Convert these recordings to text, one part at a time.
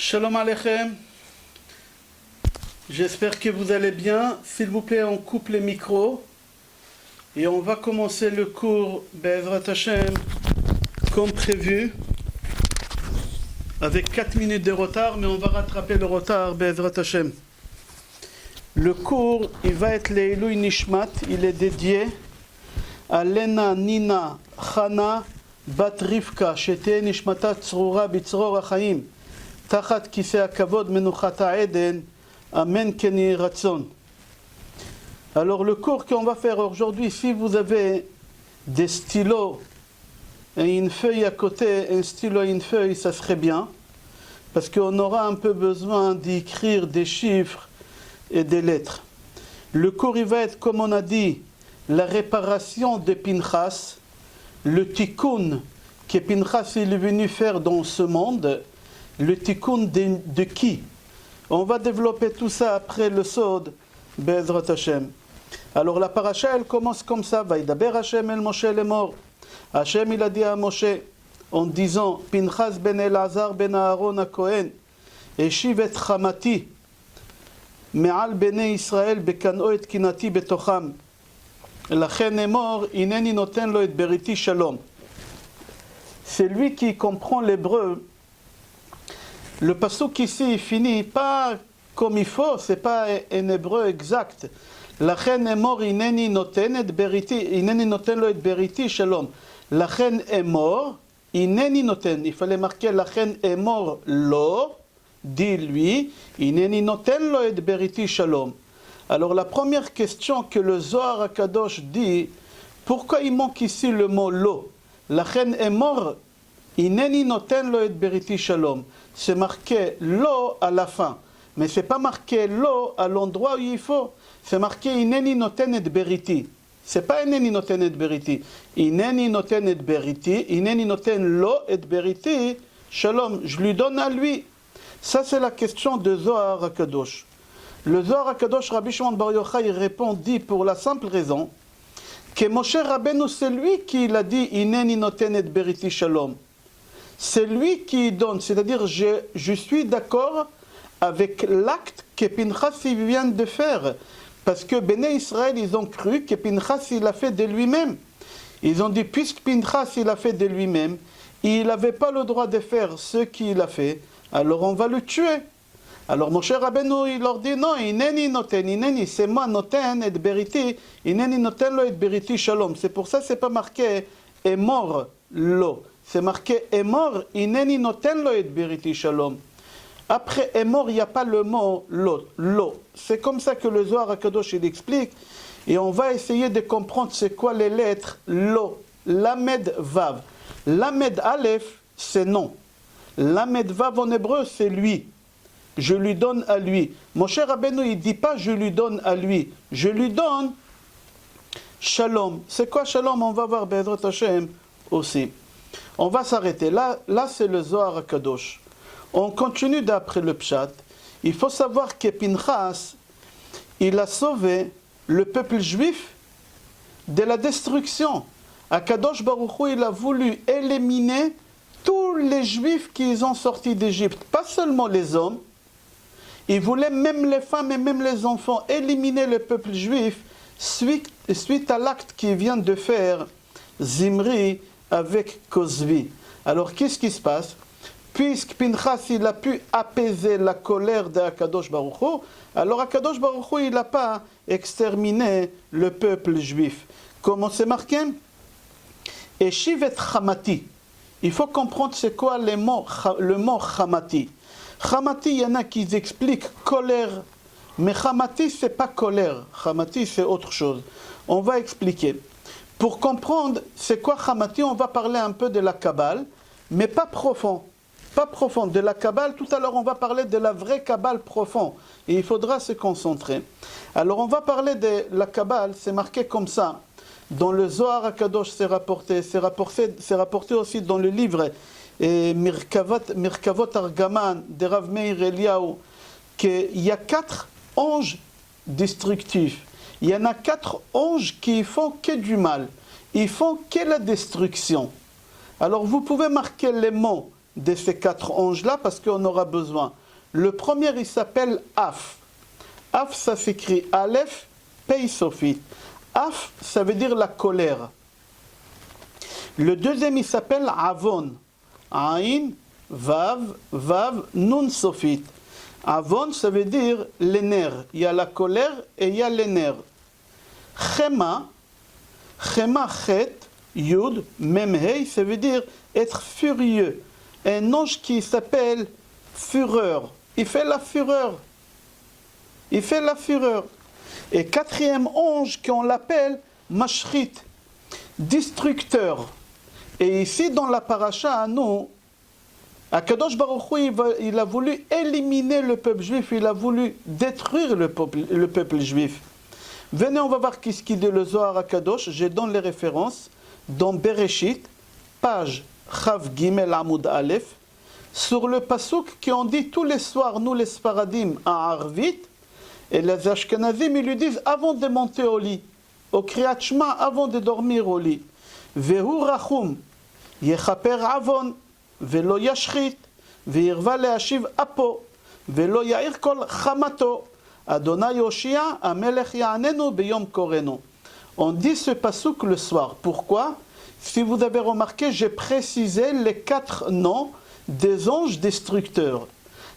Shalom Aleichem, j'espère que vous allez bien. S'il vous plaît, on coupe les micros et on va commencer le cours Be'ezrat Hashem comme prévu, avec 4 minutes de retard, mais on va rattraper le retard Be'ezrat Hashem. Le cours, il va être Leilui Nishmat, il est dédié à Lena Nina Chana Bat Rivka, Shete Nishmata Tzrura Bitzror HaChaim, Tachat Kisei HaKavod Menuchat HaEden, Amen Keni Ratzon. Alors le cours qu'on va faire aujourd'hui, si vous avez des stylos et une feuille à côté, un stylo et une feuille, ça serait bien, parce qu'on aura un peu besoin d'écrire des chiffres et des lettres. Le cours il va être, comme on a dit, la réparation de Pinchas, le tikkun que Pinchas est venu faire dans ce monde, le tikkun de qui? On va développer tout ça après le sod, Be'ezrat Hashem. Alors la paracha elle commence comme ça, Vaïdaber Hashem el Moshe lemor. Hashem il a dit à Moshe en disant, Pinchas ben Elazar ben Aaron HaKohen, Eshiv et Chamati, Me'al bnei Israël bekano et kinati betocham. Lachen emor, ineni noten lo et beriti shalom. Celui qui comprend l'hébreu, le pasuk ici il finit pas comme il faut, c'est pas un hébreu exact. Lachen emor, ineni noten lo et beriti shalom. Lachen emor, ineni noten. Il fallait marquer lachen emor lo, dis-lui, ineni noten lo et beriti shalom. Alors la première question que le Zohar HaKadosh dit, pourquoi il manque ici le mot lo? Lachen emor, ineni noten lo et beriti shalom. C'est marqué lo à la fin, mais c'est pas marqué lo à l'endroit où il faut. C'est marqué ineni noten et beriti. C'est pas ineni noten et beriti. Ineni noten et beriti, ineni noten lo et beriti shalom. Je lui donne à lui. Ça c'est la question de Zohar HaKadosh. Le Zohar HaKadosh, Rabbi Shimon Bar Yochai répond, dit pour la simple raison que Moshe Rabbeinu, c'est lui qui l'a dit Ineni noten et beriti shalom. C'est lui qui donne, c'est-à-dire je suis d'accord avec l'acte que Pinchas vient de faire. Parce que Béné Israël, ils ont cru que Pinchas il a fait de lui-même. Ils ont dit, puisque Pinchas il a fait de lui-même, il n'avait pas le droit de faire ce qu'il a fait, alors on va le tuer. Alors Moshe Rabbeinu, il leur dit, non, ineni noten, ineni, c'est moi noten et beriti, ineni noten lo et beriti shalom. C'est pour ça, c'est pas marqué emor lo. C'est marqué emor, ineni noten lo et beriti shalom. Après emor, il n'y a pas le mot lo. C'est comme ça que le Zohar HaKadosh il explique. Et on va essayer de comprendre c'est quoi les lettres lo. Lamed vav. Lamed aleph, c'est non. Lamed vav en hébreu, c'est lui. Je lui donne à lui. Moshe Rabbeinu, il ne dit pas je lui donne à lui. Je lui donne shalom. C'est quoi shalom? On va voir Be'ezrat Hashem aussi. On va s'arrêter. Là c'est le Zohar HaKadosh. On continue d'après le Pshat. Il faut savoir que Pinchas, il a sauvé le peuple juif de la destruction. HaKadosh Baruch Hu, il a voulu éliminer tous les juifs qui ont sorti d'Égypte. Pas seulement les hommes. Il voulait même les femmes et même les enfants éliminer le peuple juif suite à l'acte qu'il vient de faire Zimri avec Kozvi. Alors qu'est-ce qui se passe? Puisque Pinchas il a pu apaiser la colère de HaKadosh Baruch Hu, alors HaKadosh Baruch Hu il n'a pas exterminé le peuple juif. Comment c'est marqué? Eshiv et Chamati. Il faut comprendre c'est quoi le mot Chamati. Chamati, il y en a qui expliquent colère, mais Chamati, c'est pas colère. Chamati, c'est autre chose. On va expliquer. Pour comprendre c'est quoi Chamati, on va parler un peu de la Kabbale, mais pas profond. Pas profond. De la Kabbale, tout à l'heure, on va parler de la vraie Kabbale profond. Et il faudra se concentrer. Alors, on va parler de la Kabbale, c'est marqué comme ça. Dans le Zohar HaKadosh, c'est rapporté aussi dans le livre et Mirkavot Argaman de Rav Meir Eliyahu, qu'il y a 4 anges destructifs. Il y en a 4 anges qui font que du mal. Ils font que la destruction. Alors vous pouvez marquer les mots de ces 4 anges-là parce qu'on aura besoin. Le premier, il s'appelle Af. Af, ça s'écrit Aleph, Pei Sophie. Af, ça veut dire la colère. Le deuxième, il s'appelle Avon. Aïn, Vav, Vav, Nun Sophie. Avon, ça veut dire les nerfs. Il y a la colère et il y a les nerfs. Chema, Chema, Chet, Yud, Memhei, ça veut dire être furieux. Un ange qui s'appelle Fureur. Il fait la fureur. Il fait la fureur. Et quatrième ange qu'on l'appelle Mashrit, destructeur. Et ici dans la paracha à nous, Akadosh Baruch Hu, il a voulu éliminer le peuple juif, il a voulu détruire le peuple juif. Venez, on va voir qu'est-ce qu'il dit le Zohar Akadosh. Je donne les références dans Bereshit, page Chav Gimel Amud Aleph, sur le pasuk qui on dit tous les soirs, nous les Sfaradim à Arvit, et les Ashkenazim, ils lui disent avant de monter au lit, au Kriyat Shema, avant de dormir au lit. Vehu rachum, yechaper avon, velo yashchit, veirva leashiv apo, velo yair kol chamato, Adonai Yoshia, amelech ya'anenu beyom korenu. On dit ce pasuk le soir. Pourquoi? Si vous avez remarqué, j'ai précisé les 4 noms des anges destructeurs.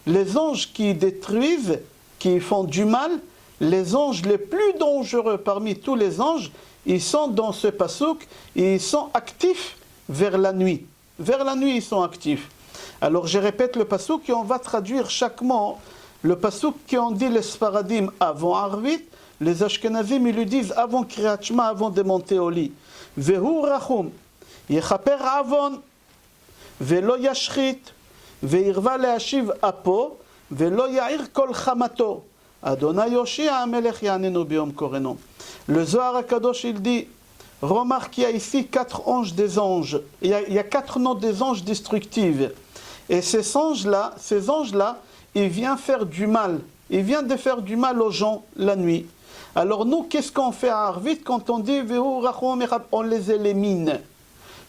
Les anges qui détruisent, qui font du mal, les anges les plus dangereux parmi tous les anges, ils sont dans ce pasuk, et ils sont actifs vers la nuit. Vers la nuit, ils sont actifs. Alors je répète le pasuk et on va traduire chaque mot. Le pasuk qui on dit les Sfaradim avant Arvit, les Ashkenazim ils lui disent avant Kriyat Shema, avant de monter au lit. Vehu rachum, yechaper avon, velo yashchit, veirva leashiv apo, velo yair kol chamato. Adonai Yoshia amelech ya'anenu biyom korenu. Le Zohar HaKadosh il dit, remarque qu'il y a ici 4 anges des anges. Il y a 4 noms des anges destructifs. Et ces anges-là, ils viennent faire du mal. Ils viennent de faire du mal aux gens la nuit. Alors nous, qu'est-ce qu'on fait à Arvit quand on dit on les élimine?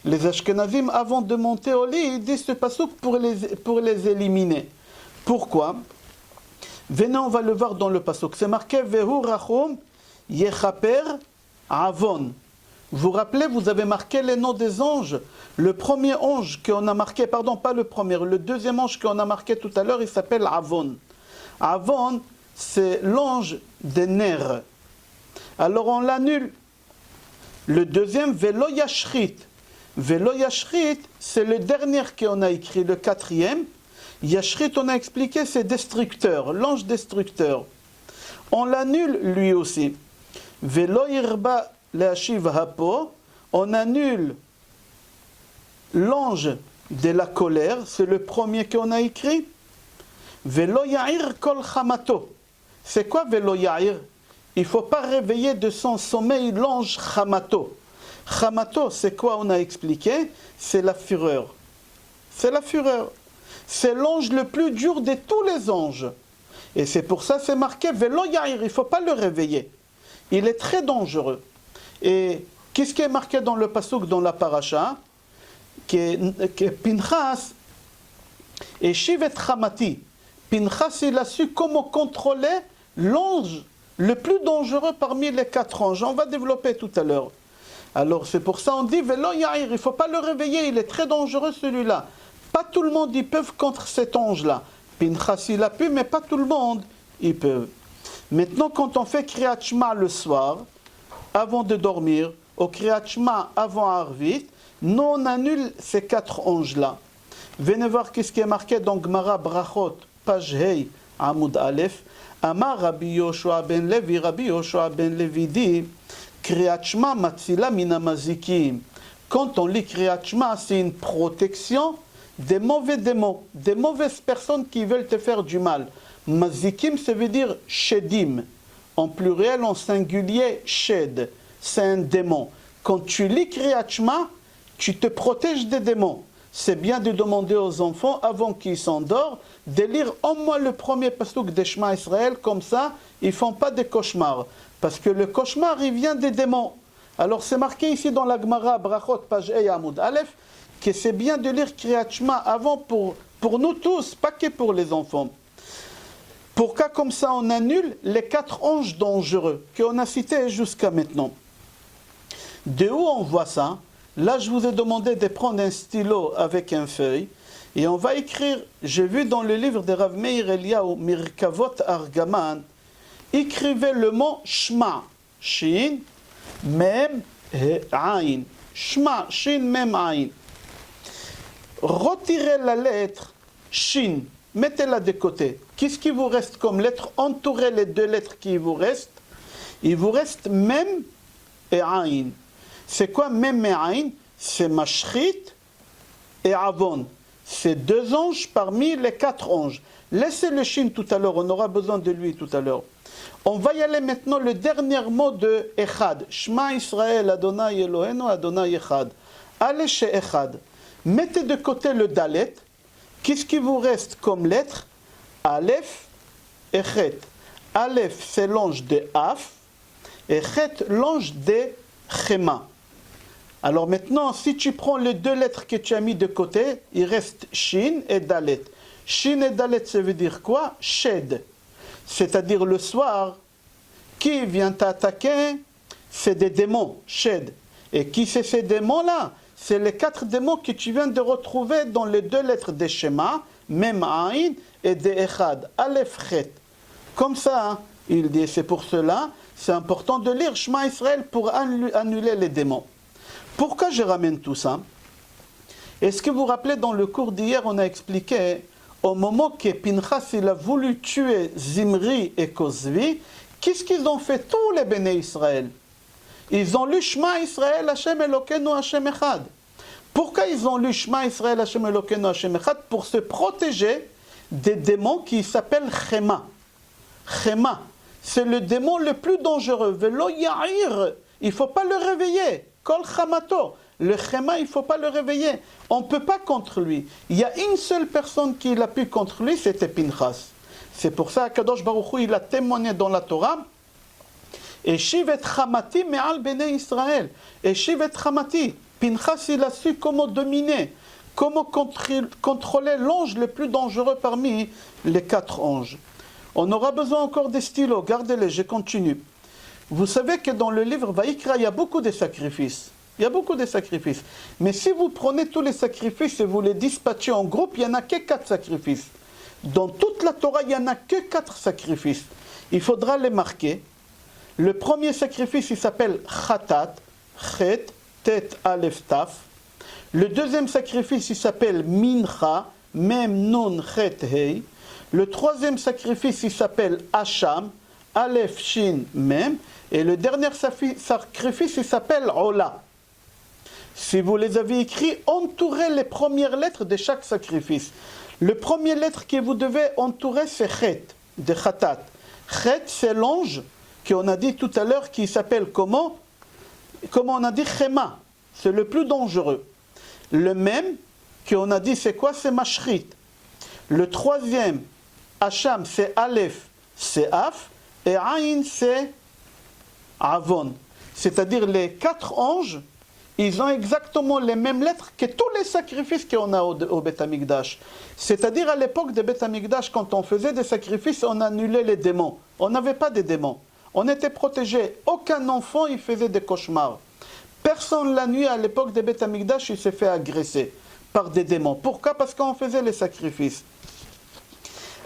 Les Ashkenazim, avant de monter au lit, ils disent ce pasuk pour les éliminer. Pourquoi? Venez, on va le voir dans le pasuk. C'est marqué Vehu rachum yechaper avon. Vous vous rappelez, vous avez marqué les noms des anges. Le premier ange qu'on a marqué, pardon, pas le premier, le deuxième ange qu'on a marqué tout à l'heure, il s'appelle Avon. Avon, c'est l'ange des nerfs. Alors on l'annule. Le deuxième, Velo Yashchit. Velo Yashchit, c'est le dernier qu'on a écrit, le 4e. Yashchit, on a expliqué, c'est destructeur, l'ange destructeur. On l'annule lui aussi. Velo Yirba Leashiv Hapo, on annule l'ange de la colère, c'est le premier qu'on a écrit. Velo Yair Kol Chamato. C'est quoi Velo Yair? Il ne faut pas réveiller de son sommeil l'ange Chamato. Chamato, c'est quoi on a expliqué? C'est la fureur. C'est la fureur. C'est l'ange le plus dur de tous les anges. Et c'est pour ça c'est marqué Velo Yair, il ne faut pas le réveiller. Il est très dangereux. Et qu'est-ce qui est marqué dans le pasuk, dans la paracha? Que Pinchas et Shivet Chamati. Pinchas, il a su comment contrôler l'ange le plus dangereux parmi les 4 anges. On va développer tout à l'heure. Alors c'est pour ça on dit Velo Yair, il ne faut pas le réveiller, il est très dangereux celui-là. Pas tout le monde y peut contre cet ange-là. Pinchas il a pu, mais pas tout le monde y peut. Maintenant quand on fait Kriyat Shema le soir, avant de dormir, au Kriyat Shema avant Arvit, nous on annule ces 4 anges-là. Venez voir qu'est-ce qui est marqué dans Gemara Brachot, page Hey, Amud Aleph. Amar Rabbi Yoshua ben Levi, Rabbi Yoshua ben Levi dit, Kriyat Shema matzila mina mazikim. Quand on lit Kriyat Shema, c'est une protection des mauvais démons, des mauvaises personnes qui veulent te faire du mal. Mazikim, ça veut dire shedim. En pluriel, en singulier, shed. C'est un démon. Quand tu lis Kriyat Shema, tu te protèges des démons. C'est bien de demander aux enfants, avant qu'ils s'endorment, de lire au moins le premier pasuk de Shema Israël, comme ça, ils ne font pas des cauchemars. Parce que le cauchemar, il vient des démons. Alors c'est marqué ici dans la Gemara, Brachot, page Ei Amoud Aleph, que c'est bien de lire Kriyat Shema avant pour nous tous, pas que pour les enfants. Pour qu'à comme ça on annule les 4 anges dangereux qu'on a cités jusqu'à maintenant. De où on voit ça? Là je vous ai demandé de prendre un stylo avec une feuille et on va écrire, j'ai vu dans le livre de Rav Meir Eliyahu, Mirkavot Argaman, écrivez le mot Shema, Shin, Mem, Ain. Shema, Shin, Mem, Ain. Retirez la lettre Shin, mettez-la de côté. Qu'est-ce qui vous reste comme lettre? Entourez les 2 lettres qui vous restent. Il vous reste Mem et Ain. C'est quoi Mem et Ain? C'est Mashrit et Avon. C'est 2 anges parmi les 4 anges. Laissez le Shin tout à l'heure, on aura besoin de lui tout à l'heure. On va y aller maintenant, le dernier mot de Echad. Shema Israël, Adonai Eloheinu, Adonai Echad. Allez chez Echad. Mettez de côté le Dalet. Qu'est-ce qui vous reste comme lettre? Aleph et Chet. Aleph, c'est l'ange de Af. Et Chet, l'ange de Chema. Alors maintenant, si tu prends les 2 lettres que tu as mis de côté, il reste Shin et Dalet. Shin et Dalet, ça veut dire quoi? Shed. C'est-à-dire le soir, qui vient t'attaquer? C'est des démons, Shed. Et qui c'est ces démons-là? C'est les 4 démons que tu viens de retrouver dans les 2 lettres des Shema, Mem Ain et de Echad, Aleph Chet. Comme ça, hein, il dit, c'est pour cela, c'est important de lire Shema Israël pour annuler les démons. Pourquoi je ramène tout ça? Est-ce que vous vous rappelez, dans le cours d'hier, on a expliqué, au moment que Pinchas il a voulu tuer Zimri et Kozvi, qu'est-ce qu'ils ont fait tous les béné Israël? Ils ont lu Shema Israël, Hashem Elokeinu, Hashem Echad. Pourquoi ils ont lu Shema Israël, Hashem Elokeinu, Hashem Echad? Pour se protéger des démons qui s'appellent Chema. Chema, c'est le démon le plus dangereux. Velo Ya'ir, il ne faut pas le réveiller. Kol Chamato, le Chema, il ne faut pas le réveiller. On ne peut pas contre lui. Il y a une seule personne qui l'a pu contre lui, c'était Pinchas. C'est pour ça qu'Akadosh Baruch Hu, il a témoigné dans la Torah. Et Shivet Chamati me'al bnei Israël. Et Shivet Chamati, Pinchas, il a su comment dominer, comment contrôler l'ange le plus dangereux parmi les 4 anges. On aura besoin encore des stylos, gardez-les, je continue. Vous savez que dans le livre Vaïkra, il y a beaucoup de sacrifices. Il y a beaucoup de sacrifices. Mais si vous prenez tous les sacrifices et vous les dispatchez en groupe, il n'y en a que 4 sacrifices. Dans toute la Torah, il n'y en a que 4 sacrifices. Il faudra les marquer. Le premier sacrifice, il s'appelle Khatat, Chet, Tet, Aleph, Taf. Le deuxième sacrifice, il s'appelle Mincha, Mem, Nun, Chet, Hei. Le troisième sacrifice, il s'appelle Hacham, Aleph, Shin, Mem. Et le dernier sacrifice, il s'appelle Ola. Si vous les avez écrits, entourez les premières lettres de chaque sacrifice. Le premier lettre que vous devez entourer, c'est Chet, de Khatat. Chet, c'est l'ange qu'on a dit tout à l'heure, qui s'appelle comment? Comment on a dit? Chema. C'est le plus dangereux. Le même, qu'on a dit, c'est quoi? C'est Mashrit. Le troisième, Hacham, c'est Aleph, c'est Af. Et Ain, c'est Avon. C'est-à-dire les 4 anges, ils ont exactement les mêmes lettres que tous les sacrifices qu'on a au Beth Amikdash. C'est-à-dire à l'époque de Beth Amikdash, quand on faisait des sacrifices, on annulait les démons. On n'avait pas de démons. On était protégés. Aucun enfant, il faisait des cauchemars. Personne la nuit, à l'époque de Beth Amikdash, il s'est fait agresser par des démons. Pourquoi? Parce qu'on faisait les sacrifices.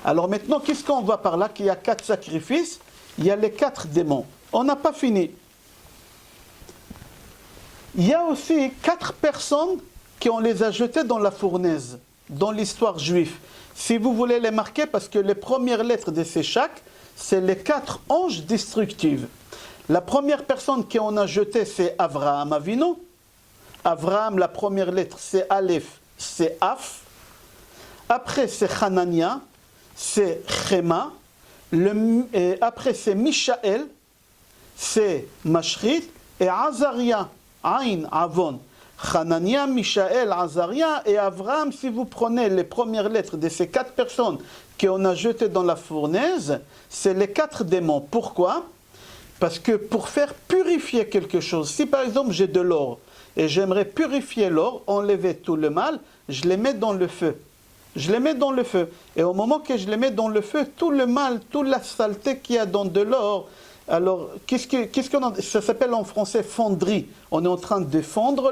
Alors maintenant, qu'est-ce qu'on voit par là? Qu'il y a 4 sacrifices, il y a les 4 démons. On n'a pas fini. Il y a aussi 4 personnes qui on les a jetées dans la fournaise, dans l'histoire juive. Si vous voulez les marquer, parce que les premières lettres de ces chaque, c'est les 4 anges destructifs. La première personne qu'on a jetée, c'est Avraham Avinu. Avraham, la première lettre, c'est Aleph, c'est Af. Après, c'est Hanania, c'est Chema. Après, c'est Mishaël, c'est Mashrit. Et Azaria, Ain, Avon. Hanania, Mishaël, Azaria et Avraham, si vous prenez les premières lettres de ces 4 personnes qu'on a jetées dans la fournaise, c'est les 4 démons. Pourquoi? Parce que pour faire purifier quelque chose, si par exemple j'ai de l'or et j'aimerais purifier l'or, enlever tout le mal, je les mets dans le feu. Je les mets dans le feu. Et au moment que je les mets dans le feu, tout le mal, toute la saleté qu'il y a dans de l'or, alors ça s'appelle en français fonderie. On est en train de fondre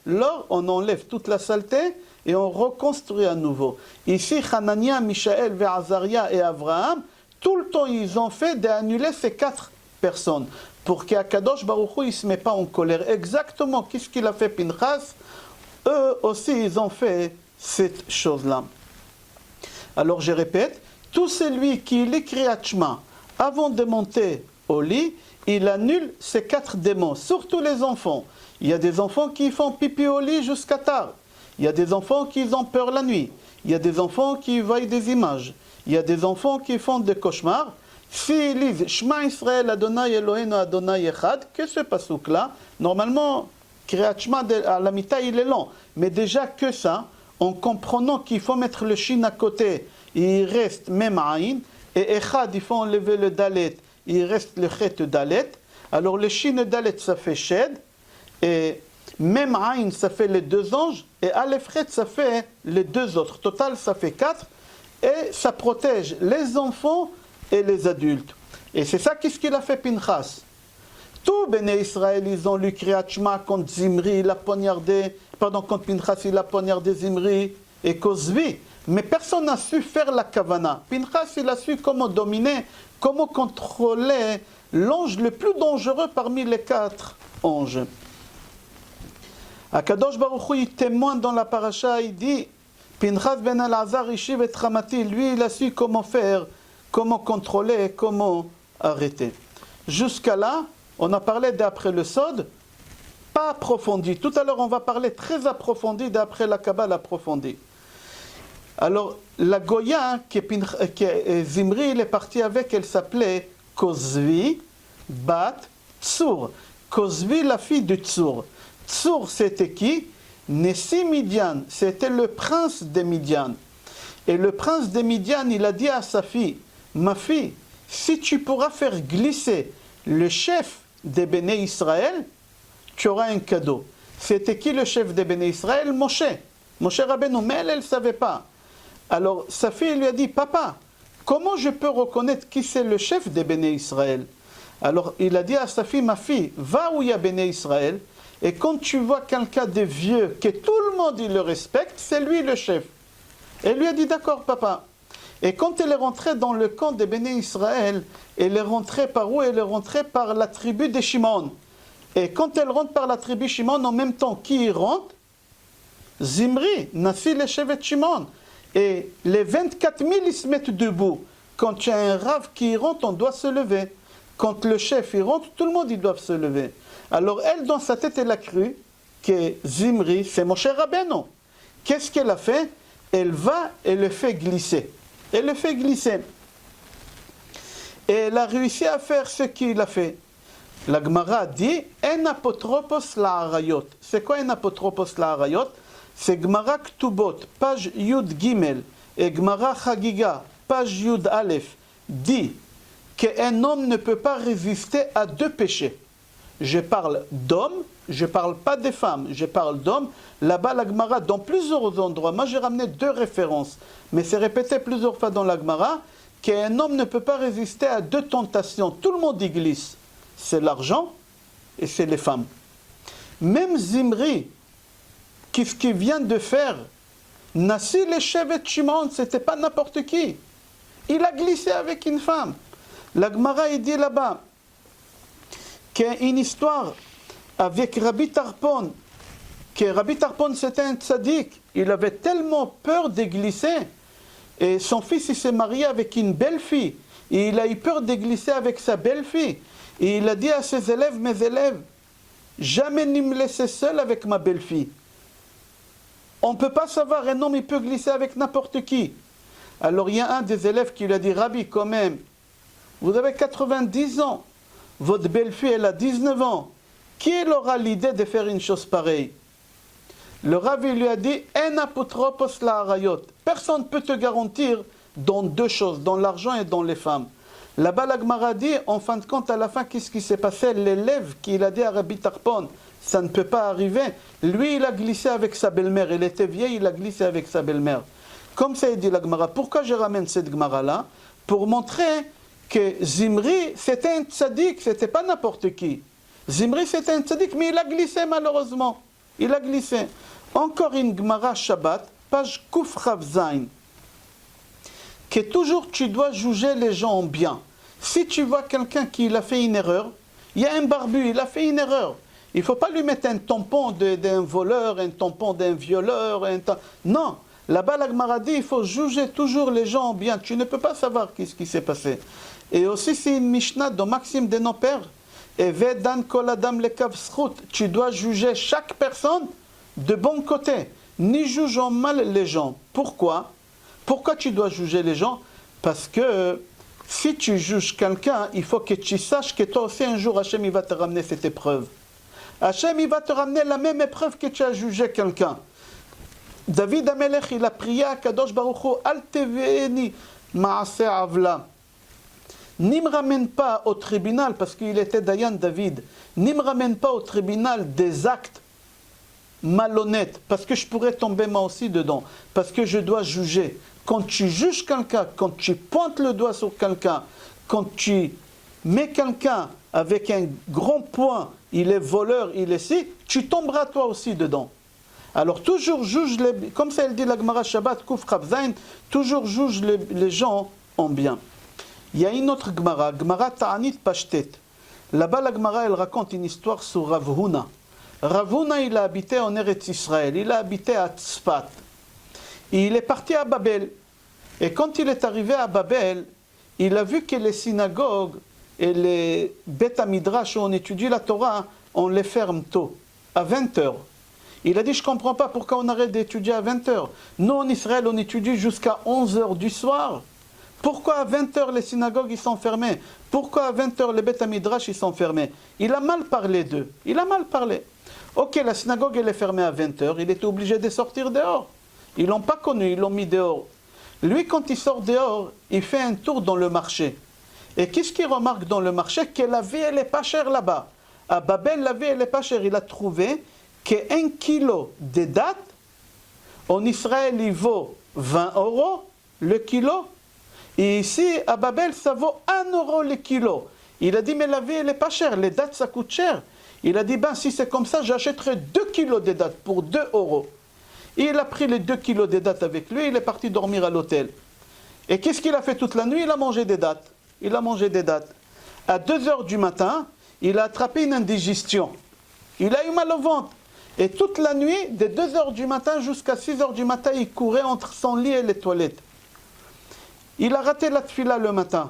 l'or, on enlève toute la saleté et on reconstruit à nouveau. Ici, Hanania, Mishaël, Azaria et Abraham, tout le temps ils ont fait d'annuler ces 4 personnes pour qu'Akadosh Baruch Hu ne se met pas en colère. Exactement, qu'est-ce qu'il a fait Pinchas? Eux aussi, ils ont fait cette chose-là. Alors je répète, tout celui qui lit Kriyat Shema avant de monter au lit, il annule ces 4 démons, surtout les enfants. Il y a des enfants qui font pipi au lit jusqu'à tard. Il y a des enfants qui ont peur la nuit. Il y a des enfants qui voient des images. Il y a des enfants qui font des cauchemars. S'ils lisent Shema Israël Adonai Eloheinu Adonai Echad, que ce pasouk-là, normalement, Kriyat Shema à la mita, il est long. Mais déjà que ça, en comprenant qu'il faut mettre le shin à côté, il reste même aïn, et Echad, il faut enlever le dalet, il reste le chet dalet. Alors le shin dalet, ça fait shed, et même aïn, ça fait les 2 anges, et aleph chet, ça fait les 2 autres. Total, ça fait 4, et ça protège les enfants et les adultes. Et c'est ça qu'est-ce qu'il a fait Pinchas. Tous Béné Israël, ils ont lu Kriyat Shema contre Zimri, il a poignardé, contre Pinchas, il a poignardé Zimri et Kozvi. Mais personne n'a su faire la kavana. Pinchas, il a su comment dominer, comment contrôler l'ange le plus dangereux parmi les 4 anges. Akadosh Baruch Hu, il témoigne dans la paracha, il dit, Pinchas ben Elazar, Ishiv et Ramati, lui, il a su comment faire, comment contrôler, comment arrêter. Jusqu'à là, on a parlé d'après le Sod, pas approfondi. Tout à l'heure, on va parler très approfondi d'après la Kabbale approfondie. Alors, la Goya que Zimri il est parti avec, elle s'appelait Kozvi Bat Tsur. Kozvi, la fille de Tsur. Tsur, c'était qui? Nessi Midian, c'était le prince de Midian. Et le prince de Midian, il a dit à sa fille, ma fille, si tu pourras faire glisser le chef des Béné Israël, tu auras un cadeau. C'était qui le chef des Béné Israël? Moshe. Moshe Rabbeinu, mais elle ne savait pas. Alors sa fille lui a dit, papa, comment je peux reconnaître qui c'est le chef des Béné Israël? Alors il a dit à sa fille, ma fille, va où il y a Béné Israël, et quand tu vois quelqu'un de vieux, que tout le monde il le respecte, c'est lui le chef. Elle lui a dit, d'accord papa. Et quand elle est rentrée dans le camp des Béné Israël, elle est rentrée par où? Elle est rentrée par la tribu de Shimon. Et quand elle rentre par la tribu Shimon, en même temps, qui y rentre? Zimri, Nassi le chevet Shimon. Et les 24 000, ils se mettent debout. Quand il y a un rave qui rentre, on doit se lever. Quand le chef y rentre, tout le monde ils doivent se lever. Alors elle, dans sa tête, elle a cru que Zimri, c'est Moshe Rabbeinu. Qu'est-ce qu'elle a fait? Elle va et le fait glisser. Elle le fait glisser. Et elle a réussi à faire ce qu'il a fait. La Gemara dit, en apotropos la harayot. C'est quoi en apotropos la harayot? C'est Gemara Ktubot, page Yud Gimel, et Gemara Chagiga, page Yud Aleph, dit qu'un homme ne peut pas résister à 2 péchés. Je parle d'hommes, je ne parle pas des femmes, je parle d'hommes. Là-bas, la Gemara, dans plusieurs endroits, moi j'ai ramené 2 références, mais c'est répété plusieurs fois dans la Gemara, qu'un homme ne peut pas résister à 2 tentations. Tout le monde y glisse. C'est l'argent et c'est les femmes. Même Zimri, qu'est-ce qu'il vient de faire? Nassi le chevet Shimon, c'était pas n'importe qui. Il a glissé avec une femme. La Gemara, il dit là-bas, qu'il y a une histoire avec Rabbi Tarpon, que Rabbi Tarpon c'était un tzaddik, il avait tellement peur de glisser, et son fils il s'est marié avec une belle fille, et il a eu peur de glisser avec sa belle fille, et il a dit à ses élèves, mes élèves, jamais ne me laissez seul avec ma belle fille. On ne peut pas savoir, un homme il peut glisser avec n'importe qui. Alors il y a un des élèves qui lui a dit, Rabbi quand même, vous avez 90 ans, votre belle-fille elle a 19 ans, qui aura l'idée de faire une chose pareille? Le Rabbi lui a dit, en apotropos la harayot. Personne ne peut te garantir dans 2 choses, dans l'argent et dans les femmes. Là-bas, la Gemara dit, en fin de compte, à la fin, qu'est-ce qui s'est passé? L'élève qui a dit à Rabbi Tarfon, ça ne peut pas arriver. Lui, il a glissé avec sa belle-mère. Il était vieil, il a glissé avec sa belle-mère. Comme ça, il dit la Gemara. Pourquoi je ramène cette Gemara-là? Pour montrer que Zimri, c'était un tzaddik, c'était pas n'importe qui. Zimri, c'était un tzaddik, mais il a glissé malheureusement. Il a glissé. Encore une Gemara Shabbat, page Kuf Chav Zain. Que toujours tu dois juger les gens en bien. Si tu vois quelqu'un qui a fait une erreur, il y a un barbu, il a fait une erreur. Il ne faut pas lui mettre un tampon d'un voleur, un tampon d'un violeur. Non, là-bas la Gemara dit, il faut juger toujours les gens en bien. Tu ne peux pas savoir ce qui s'est passé. Et aussi c'est une Mishnah de Maxime de nos pères. Et Vedan kol adam lekav zchut. Tu dois juger chaque personne de bon côté. Ni juge en mal les gens. Pourquoi? Pourquoi tu dois juger les gens? Parce que si tu juges quelqu'un, il faut que tu saches que toi aussi un jour Hachem il va te ramener cette épreuve. Hachem il va te ramener la même épreuve que tu as jugé quelqu'un. David Amelech il a prié à Kadosh Baruch Hu, Al teve'eni ma'aseh avla. N'y me ramène pas au tribunal, parce qu'il était Dayan David, n'y me ramène pas au tribunal des actes malhonnêtes, parce que je pourrais tomber moi aussi dedans, parce que je dois juger. Quand tu juges quelqu'un, quand tu pointes le doigt sur quelqu'un, quand tu mets quelqu'un avec un grand point, il est voleur, il est ci, tu tomberas toi aussi dedans. Alors toujours juge, comme ça elle dit la Gemara Shabbat, Kuf Chav Zain, toujours juge les gens en bien. Il y a une autre Gemara, Gemara Ta'anit Pashtet. Là-bas la Gemara elle raconte une histoire sur Rav Huna. Rav Huna il a habité en Eretz Israël, il a habité à Tzfat. Et il est parti à Babel. Et quand il est arrivé à Babel, il a vu que les synagogues et les Beth Midrash où on étudie la Torah, on les ferme tôt, à 20h. Il a dit, je ne comprends pas pourquoi on arrête d'étudier à 20h. Nous en Israël, on étudie jusqu'à 11h du soir. Pourquoi à 20h les synagogues ils sont fermés? Pourquoi à 20h les Beth Midrash ils sont fermés? Il a mal parlé d'eux. Il a mal parlé. Ok, la synagogue elle est fermée à 20h, il était obligé de sortir dehors. Ils ne l'ont pas connu, ils l'ont mis dehors. Lui, quand il sort dehors, il fait un tour dans le marché. Et qu'est-ce qu'il remarque dans le marché? Que la vie, elle n'est pas chère là-bas. À Babel, la vie, elle n'est pas chère. Il a trouvé qu'un kilo de dattes, en Israël, il vaut 20 € le kilo. Et ici, à Babel, ça vaut 1 € le kilo. Il a dit, mais la vie, elle n'est pas chère. Les dattes, ça coûte cher. Il a dit, ben, si c'est comme ça, j'achèterai 2 kilos de dattes pour 2 €. Et il a pris les 2 kilos de dattes avec lui, il est parti dormir à l'hôtel. Et qu'est-ce qu'il a fait toute la nuit? Il a mangé des dattes. Il a mangé des dattes. À 2h du matin, il a attrapé une indigestion. Il a eu mal au ventre. Et toute la nuit, de 2h du matin jusqu'à 6h du matin, il courait entre son lit et les toilettes. Il a raté la tfila le matin.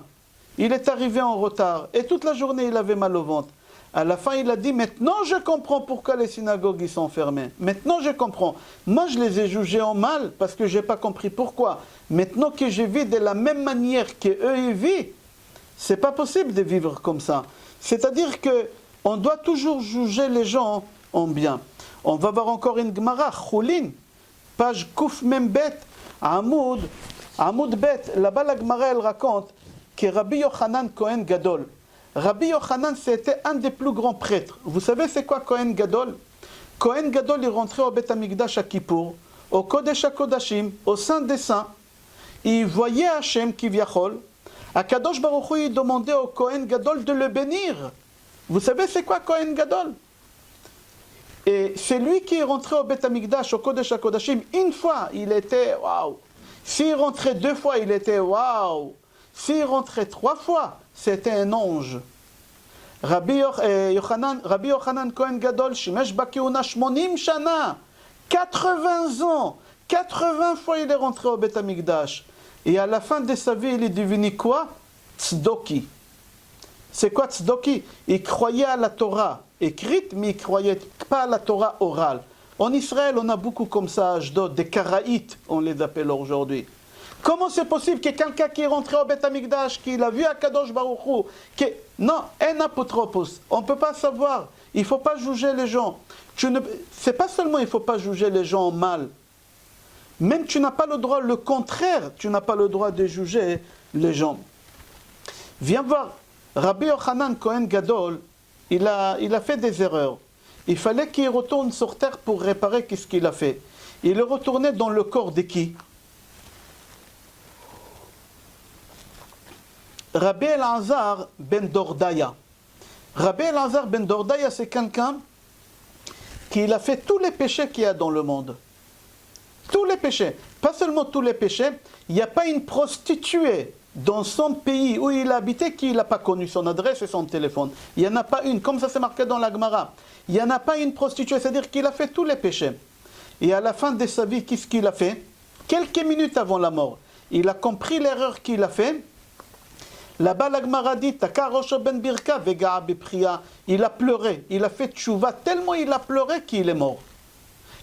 Il est arrivé en retard. Et toute la journée, il avait mal au ventre. À la fin, il a dit, maintenant je comprends pourquoi les synagogues ils sont fermées. Maintenant je comprends. Moi je les ai jugés en mal parce que je n'ai pas compris pourquoi. Maintenant que je vis de la même manière qu'eux ils vivent, ce n'est pas possible de vivre comme ça. C'est-à-dire qu'on doit toujours juger les gens en bien. On va voir encore une Gemara, Choulin, page Kouf Membet, Amoud Bet. Là-bas la Gemara elle raconte que Rabbi Yochanan Kohen Gadol, Rabbi Yochanan, c'était un des plus grands prêtres. Vous savez c'est quoi Kohen Gadol? Kohen Gadol, il rentrait au Beth Amikdash à Kippour, au Kodesh HaKodashim, au Saint des Saints. Il voyait Hachem Kivyachol. À Kadosh Baruch Hu, il demandait au Kohen Gadol de le bénir. Vous savez c'est quoi Kohen Gadol? Et c'est lui qui est rentré au Beth Amikdash, au Kodesh HaKodashim. Une fois, il était waouh. S'il rentrait 2 fois, il était waouh. S'il rentrait 3 fois, c'était un ange. Rabbi Yochanan Kohen Gadol, Shimesh Bakeuna Shmonim Shana, 80 ans, 80 fois il est rentré au Beth Amikdash. Et à la fin de sa vie, il est devenu quoi? Tzdoki. C'est quoi Tzdoki? Il croyait à la Torah écrite, mais il ne croyait pas à la Torah orale. En Israël, on a beaucoup comme ça, Ashdod, des Karaïtes, on les appelle aujourd'hui. Comment c'est possible que quelqu'un qui est rentré au Beth Amikdash, qui l'a vu à Kadosh Baruch Hu, non, un apotropos, on ne peut pas savoir, il ne faut pas juger les gens. C'est pas seulement il ne faut pas juger les gens mal, même tu n'as pas le droit, le contraire, tu n'as pas le droit de juger les gens. Viens voir, Rabbi Yochanan Cohen Gadol, il a fait des erreurs. Il fallait qu'il retourne sur terre pour réparer ce qu'il a fait. Il est retourné dans le corps de qui? Rabbi Elazar ben Dordaya. Rabbi Elazar ben Dordaya, c'est quelqu'un qui a fait tous les péchés qu'il y a dans le monde. Tous les péchés. Pas seulement tous les péchés. Il n'y a pas une prostituée dans son pays où il habitait qui n'a pas connu son adresse et son téléphone. Il n'y en a pas une. Comme ça c'est marqué dans la Gemara. Il n'y en a pas une prostituée. C'est-à-dire qu'il a fait tous les péchés. Et à la fin de sa vie, qu'est-ce qu'il a fait? Quelques minutes avant la mort, il a compris l'erreur qu'il a fait. Là-bas, la Gemara dit, ben birka vega bepriya. Il a pleuré, il a fait tchouva, tellement il a pleuré qu'il est mort.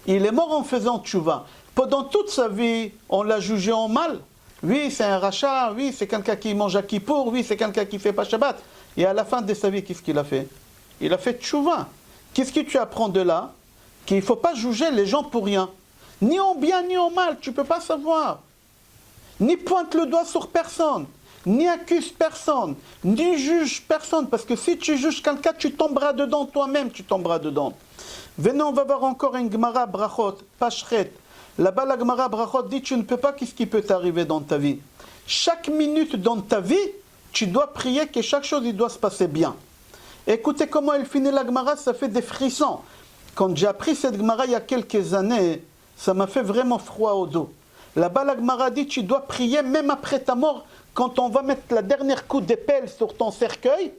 Il est mort en faisant tchouva. Pendant toute sa vie, on l'a jugé en mal. Oui, c'est un rachat, oui, c'est quelqu'un qui mange à Kippour, oui, c'est quelqu'un qui ne fait pas Shabbat. Et à la fin de sa vie, qu'est-ce qu'il a fait? Il a fait tchouva. Qu'est-ce que tu apprends de là? Qu'il ne faut pas juger les gens pour rien. Ni en bien, ni en mal, tu ne peux pas savoir. Ni pointe le doigt sur personne. Ni accuse personne, ni juge personne, parce que si tu juges quelqu'un, tu tomberas dedans toi-même, tu tomberas dedans. Venez, on va voir encore une Gemara Brachot, Pashret. Là-bas, la Gemara Brachot dit, tu ne peux pas, qu'est-ce qui peut t'arriver dans ta vie? Chaque minute dans ta vie, tu dois prier que chaque chose il doit se passer bien. Écoutez comment elle finit la Gemara, ça fait des frissons. Quand j'ai appris cette Gemara il y a quelques années, ça m'a fait vraiment froid au dos. Là-bas, la Gemara dit, tu dois prier même après ta mort. Quand on va mettre la dernière coup d'épelle sur ton cercueil,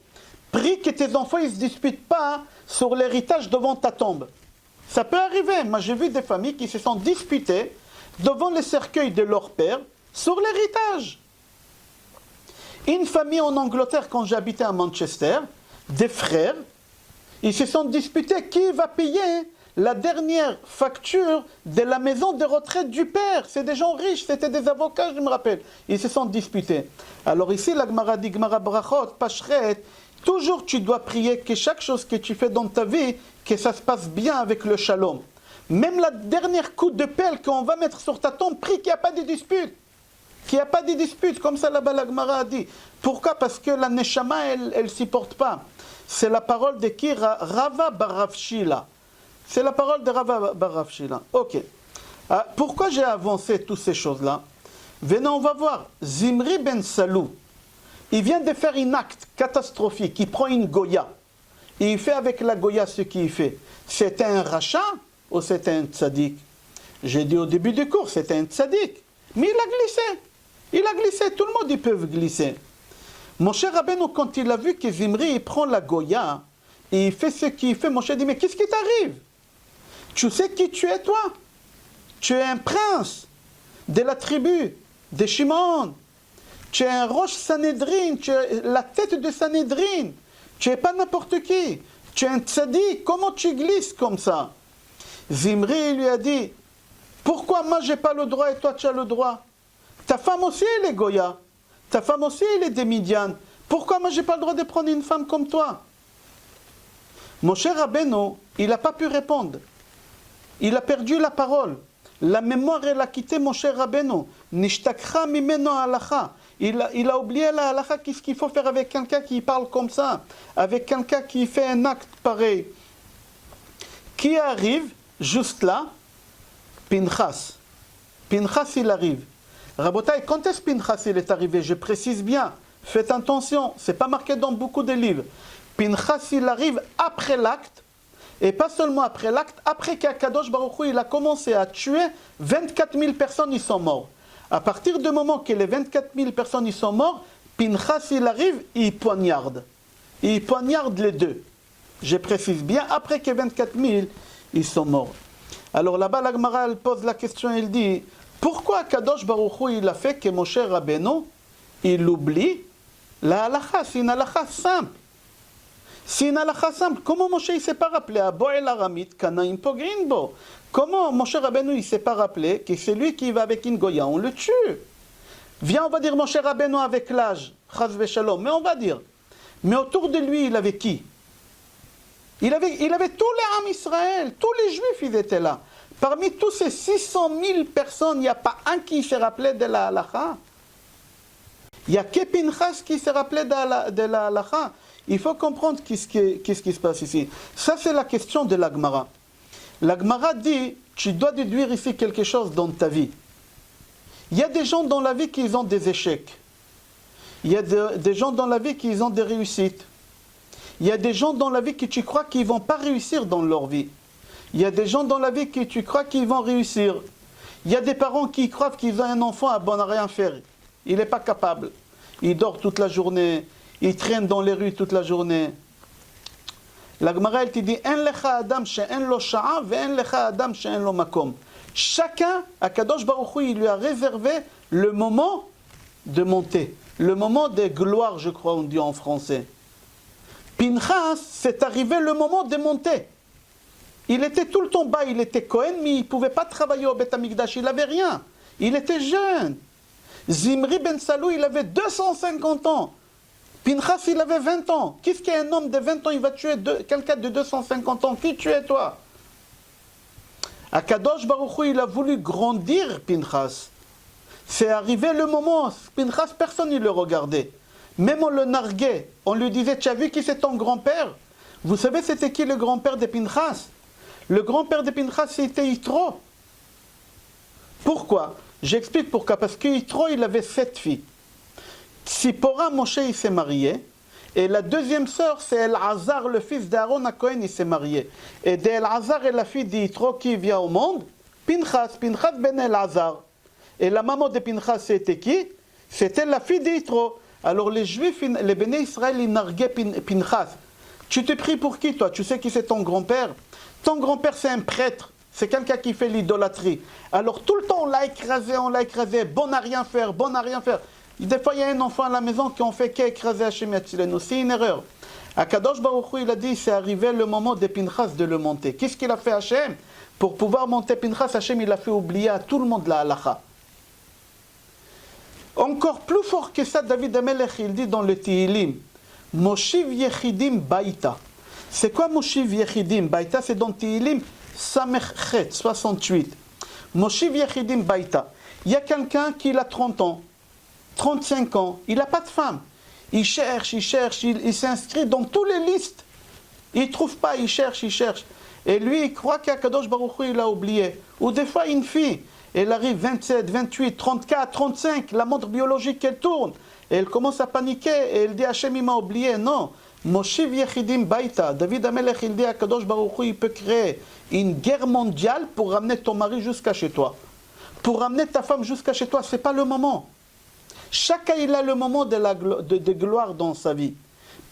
prie que tes enfants ne se disputent pas sur l'héritage devant ta tombe. Ça peut arriver. Moi, j'ai vu des familles qui se sont disputées devant le cercueil de leur père sur l'héritage. Une famille en Angleterre, quand j'habitais à Manchester, des frères, ils se sont disputés qui va payer la dernière facture de la maison de retraite du père. C'est des gens riches, c'était des avocats, je me rappelle. Ils se sont disputés. Alors ici, la Gemara dit, Gemara Brachot, Pashret, toujours tu dois prier que chaque chose que tu fais dans ta vie, que ça se passe bien avec le shalom. Même la dernière coup de pelle qu'on va mettre sur ta tombe, prie qu'il n'y a pas de dispute. Qu'il n'y a pas de dispute, comme ça là-bas la Gemara a dit. Pourquoi? Parce que la Neshama, elle ne s'y porte pas. C'est la parole de qui? Rava bar Rav Shila. C'est la parole de Rava bar Rav Shila. Ok. Pourquoi j'ai avancé toutes ces choses-là? Venez, on va voir. Zimri ben Salou, il vient de faire un acte catastrophique. Il prend une Goya. Et il fait avec la Goya ce qu'il fait. C'était un rachat ou c'était un tzaddik? J'ai dit au début du cours, c'était un tzaddik. Mais il a glissé. Il a glissé. Tout le monde, ils peuvent glisser. Mon cher Rabbeinu, quand il a vu que Zimri, il prend la Goya et il fait ce qu'il fait, mon cher dit, mais qu'est-ce qui t'arrive? Tu sais qui tu es, toi? Tu es un prince de la tribu de Shimon. Tu es un roche Sanhédrin, tu es la tête de Sanhédrin. Tu n'es pas n'importe qui. Tu es un tzaddik. Comment tu glisses comme ça? Zimri lui a dit, pourquoi moi j'ai pas le droit et toi tu as le droit? Ta femme aussi elle est Goya. Ta femme aussi elle est des Midian. Pourquoi moi j'ai pas le droit de prendre une femme comme toi? Mon cher Rabbeinu, il n'a pas pu répondre. Il a perdu la parole. La mémoire, elle a quitté mon cher Rabbeinu. Nishtakcha mimeno halacha. Il a oublié la halacha, qu'est-ce qu'il faut faire avec quelqu'un qui parle comme ça, avec quelqu'un qui fait un acte pareil. Qui arrive juste là? Pinchas. Pinchas, il arrive. Rabotai, quand est-ce que Pinchas il est arrivé? Je précise bien, faites attention, c'est pas marqué dans beaucoup de livres. Pinchas, il arrive après l'acte. Et pas seulement après l'acte, après qu'Akadosh Baruch Hu, il a commencé à tuer 24 000 personnes, ils sont morts. À partir du moment que les 24 000 personnes ils sont morts, Pinchas il arrive, il poignarde. Il poignarde les deux. Je précise bien, après que 24 000 ils sont morts. Alors là-bas, la Gemara elle pose la question, elle dit, pourquoi Akadosh Baruch Hu, il a fait que Moshe Rabbeinu, il oublie la halakha? C'est une halakha simple. C'est une halakha simple. Comment Moshe ne s'est pas rappelé à Boel Aramit, Kanaim Pogrinbo? Comment Moshe Rabbeinu ne s'est pas rappelé que c'est lui qui va avec une Goya, on le tue? Viens, on va dire Moshe Rabbeinu avec l'âge, Chaz Veshalom, mais on va dire. Mais autour de lui, il avait qui? Il avait tous les Ham Israël, tous les Juifs, ils étaient là. Parmi tous ces 600 000 personnes, il n'y a pas un qui s'est rappelé de la halakha. Il n'y a que Pinchas qui s'est rappelé de la halacha. Il faut comprendre qu'est-ce qui se passe ici. Ça, c'est la question de la Gemara. La Gemara dit, tu dois déduire ici quelque chose dans ta vie. Il y a des gens dans la vie qui ont des échecs. Il y a des gens dans la vie qui ont des réussites. Il y a des gens dans la vie que tu crois qu'ils ne vont pas réussir dans leur vie. Il y a des gens dans la vie que tu crois qu'ils vont réussir. Il y a des parents qui croient qu'ils ont un enfant à bon à rien faire. Il n'est pas capable. Il dort toute la journée. Il traîne dans les rues toute la journée. La Gemara, elle te dit, En lecha adam she'en lo sha'a ve'en lecha adam she'en lo makom. Chacun, Akadosh Baruch Hu, il lui a réservé le moment de monter. Le moment de gloire, je crois, on dit en français. Pinchas, c'est arrivé le moment de monter. Il était tout le temps bas, il était Kohen, mais il ne pouvait pas travailler au Beth Amikdash, il n'avait rien. Il était jeune. Zimri ben Salou, il avait 250 ans. Pinchas, il avait 20 ans. Qu'est-ce qu'un homme de 20 ans, il va tuer quelqu'un de 250 ans? Qui tu es, toi? Akadosh Baruch Hu, il a voulu grandir Pinchas. C'est arrivé le moment, Pinchas, personne ne le regardait. Même on le narguait. On lui disait, tu as vu qui c'est ton grand-père? Vous savez c'était qui le grand-père de Pinchas? Le grand-père de Pinchas, c'était Yitro. Pourquoi? J'explique pourquoi. Parce que Yitro, il avait 7 filles. Tzipora, Moshe, il s'est marié. Et la deuxième sœur, c'est El-Hazar, le fils d'Aaron à Cohen, il s'est marié. Et d'El-Hazar est la fille d'Yitro qui vient au monde. Pinchas ben El-Hazar. Et la maman de Pinchas, c'était qui? C'était la fille d'Yitro. Alors les Juifs, les Béné Israël, ils narguaient Pinchas. Tu te pries pour qui, toi? Tu sais qui c'est ton grand-père? Ton grand-père, c'est un prêtre. C'est quelqu'un qui fait l'idolâtrie. Alors tout le temps, on l'a écrasé. Bon à rien faire, bon à rien faire. Des fois, il y a un enfant à la maison qui en fait qu'écraser Hachem Yatzilenu. C'est une erreur. Akadosh Baruch Hu, il a dit, c'est arrivé le moment de Pinchas de le monter. Qu'est-ce qu'il a fait Hachem? Pour pouvoir monter Pinchas, Hachem, il a fait oublier à tout le monde la halacha. Encore plus fort que ça, David Amelech, il dit dans le Tehillim, Moshiv Yechidim Baïta. C'est quoi Moshiv Yechidim Baïta? C'est dans Tehillim Samechet 68. Moshiv Yechidim Baïta. Il y a quelqu'un qui a 30 ans, 35 ans, il n'a pas de femme. Il cherche, il s'inscrit dans toutes les listes. Il ne trouve pas, il cherche. Et lui, il croit qu'Akadosh Baruch Hu, il a oublié. Ou des fois, une fille, elle arrive 27, 28, 34, 35, la montre biologique, elle tourne. Et elle commence à paniquer, et elle dit, Hachem, il m'a oublié. Non. Moshiv Yechidim Baïta. David Amelech, il dit, Akadosh Baruch Hu, il peut créer une guerre mondiale pour ramener ton mari jusqu'à chez toi. Pour ramener ta femme jusqu'à chez toi, ce n'est pas le moment. Chacun, il a le moment de gloire dans sa vie.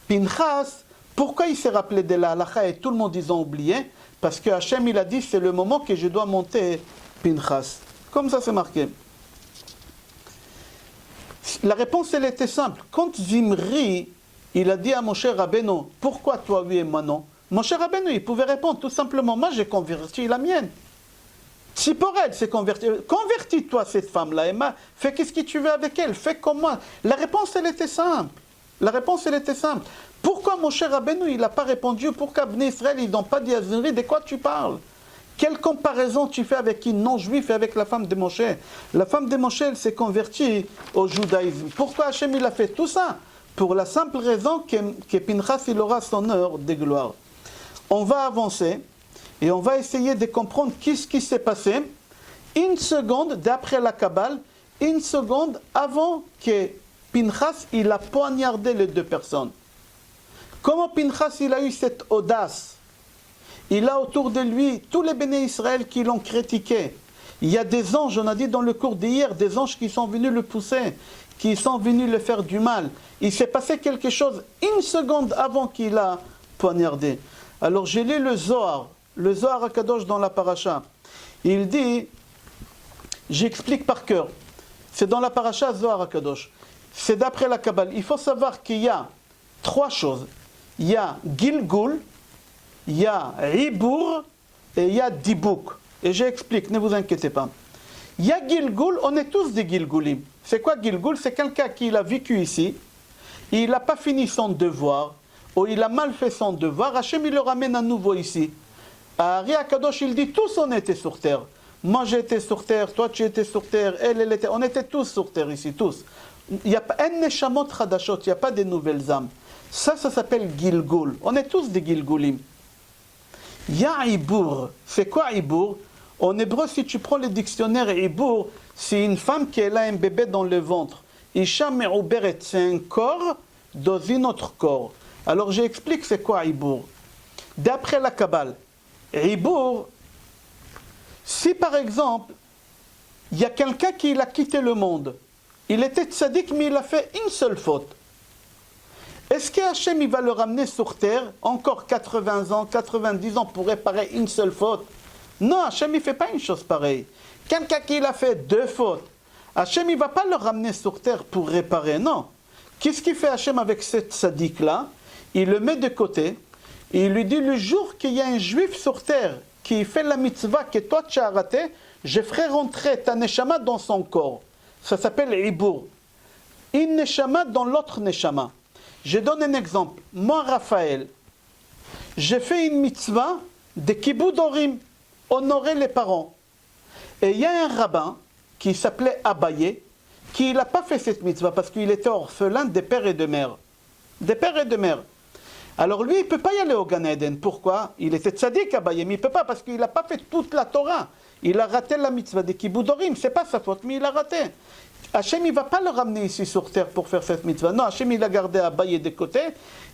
Pinchas, pourquoi il s'est rappelé de la halacha et tout le monde, ils ont oublié? Parce que Hachem, il a dit, c'est le moment que je dois monter Pinchas. Comme ça, c'est marqué. La réponse, elle était simple. Quand Zimri, il a dit à Moshe Rabbeinu, pourquoi toi oui et moi non? Moshe Rabbeinu, il pouvait répondre tout simplement, moi j'ai converti la mienne. Tzipora, elle s'est convertie. Convertis-toi cette femme-là, Emma. Fais qu'est-ce que tu veux avec elle. Fais comme moi. La réponse, elle était simple. Pourquoi Moshe Rabbeinu, il n'a pas répondu? Pourquoi Bnei Israël, ils n'ont pas dit à Zimri, de quoi tu parles? Quelle comparaison tu fais avec une non-juif et avec la femme de Moshe? La femme de Moshe, elle s'est convertie au judaïsme. Pourquoi Hachem, il a fait tout ça? Pour la simple raison que Pinchas, il aura son heure de gloire. On va avancer. Et on va essayer de comprendre qu'est-ce qui s'est passé une seconde d'après la Kabbale, une seconde avant que Pinchas il a poignardé les deux personnes. Comment Pinchas il a eu cette audace? Il a autour de lui tous les béné Israël qui l'ont critiqué. Il y a des anges, on a dit dans le cours d'hier, des anges qui sont venus le pousser, qui sont venus le faire du mal. Il s'est passé quelque chose une seconde avant qu'il a poignardé. Alors j'ai lu le Zohar HaKadosh dans la paracha. Il dit, j'explique par cœur, c'est dans la paracha Zohar HaKadosh, c'est d'après la Kabbale. Il faut savoir qu'il y a 3 choses. Il y a Gilgul, il y a Ibour et il y a Dibouk. Et j'explique, ne vous inquiétez pas. Il y a Gilgul, on est tous des Gilgulim. C'est quoi Gilgul? C'est quelqu'un qui a vécu ici, il n'a pas fini son devoir, ou il a mal fait son devoir, Hachem il le ramène à nouveau ici. Ari HaKadosh, il dit, tous on était sur terre. Moi j'étais sur terre, toi tu étais sur terre, elle était, on était tous sur terre ici, tous. Il n'y a pas un neshamot chadashot, il n'y a pas de nouvelles âmes. Ça s'appelle Gilgul. On est tous des Gilgulim. Ya Ibour. C'est quoi Ibour? En hébreu, si tu prends le dictionnaire Ibour, c'est une femme qui a un bébé dans le ventre. Isha me'uberet, c'est un corps dans un autre corps. Alors j'explique c'est quoi Ibour. D'après la Kabbale, Ibour, si par exemple, il y a quelqu'un qui a quitté le monde, il était tzaddik mais il a fait une seule faute. Est-ce que Hachem il va le ramener sur terre encore 80 ans, 90 ans pour réparer une seule faute? Non, Hachem il ne fait pas une chose pareille. Quelqu'un qui a fait 2 fautes, Hachem il ne va pas le ramener sur terre pour réparer, non. Qu'est-ce qu'il fait Hachem avec ce tzaddik-là? Il le met de côté et il lui dit le jour qu'il y a un juif sur terre qui fait la mitzvah que toi tu as raté, je ferai rentrer ta neshama dans son corps. Ça s'appelle Ibour. Une neshama dans l'autre neshama. Je donne un exemple. Moi, Raphaël, j'ai fait une mitzvah de Kibud Orim, honorer les parents. Et il y a un rabbin qui s'appelait Abaye, qui n'a pas fait cette mitzvah parce qu'il était orphelin des pères et de mères. Des pères et de mères. Alors lui, il ne peut pas y aller au Gan Eden. Pourquoi? Il était tzaddik Abaye, mais il ne peut pas parce qu'il n'a pas fait toute la Torah. Il a raté la mitzvah de Kibud Orim. Ce n'est pas sa faute, mais il a raté. Hachem, il ne va pas le ramener ici sur terre pour faire cette mitzvah. Non, Hachem, il a gardé Abaye de côté.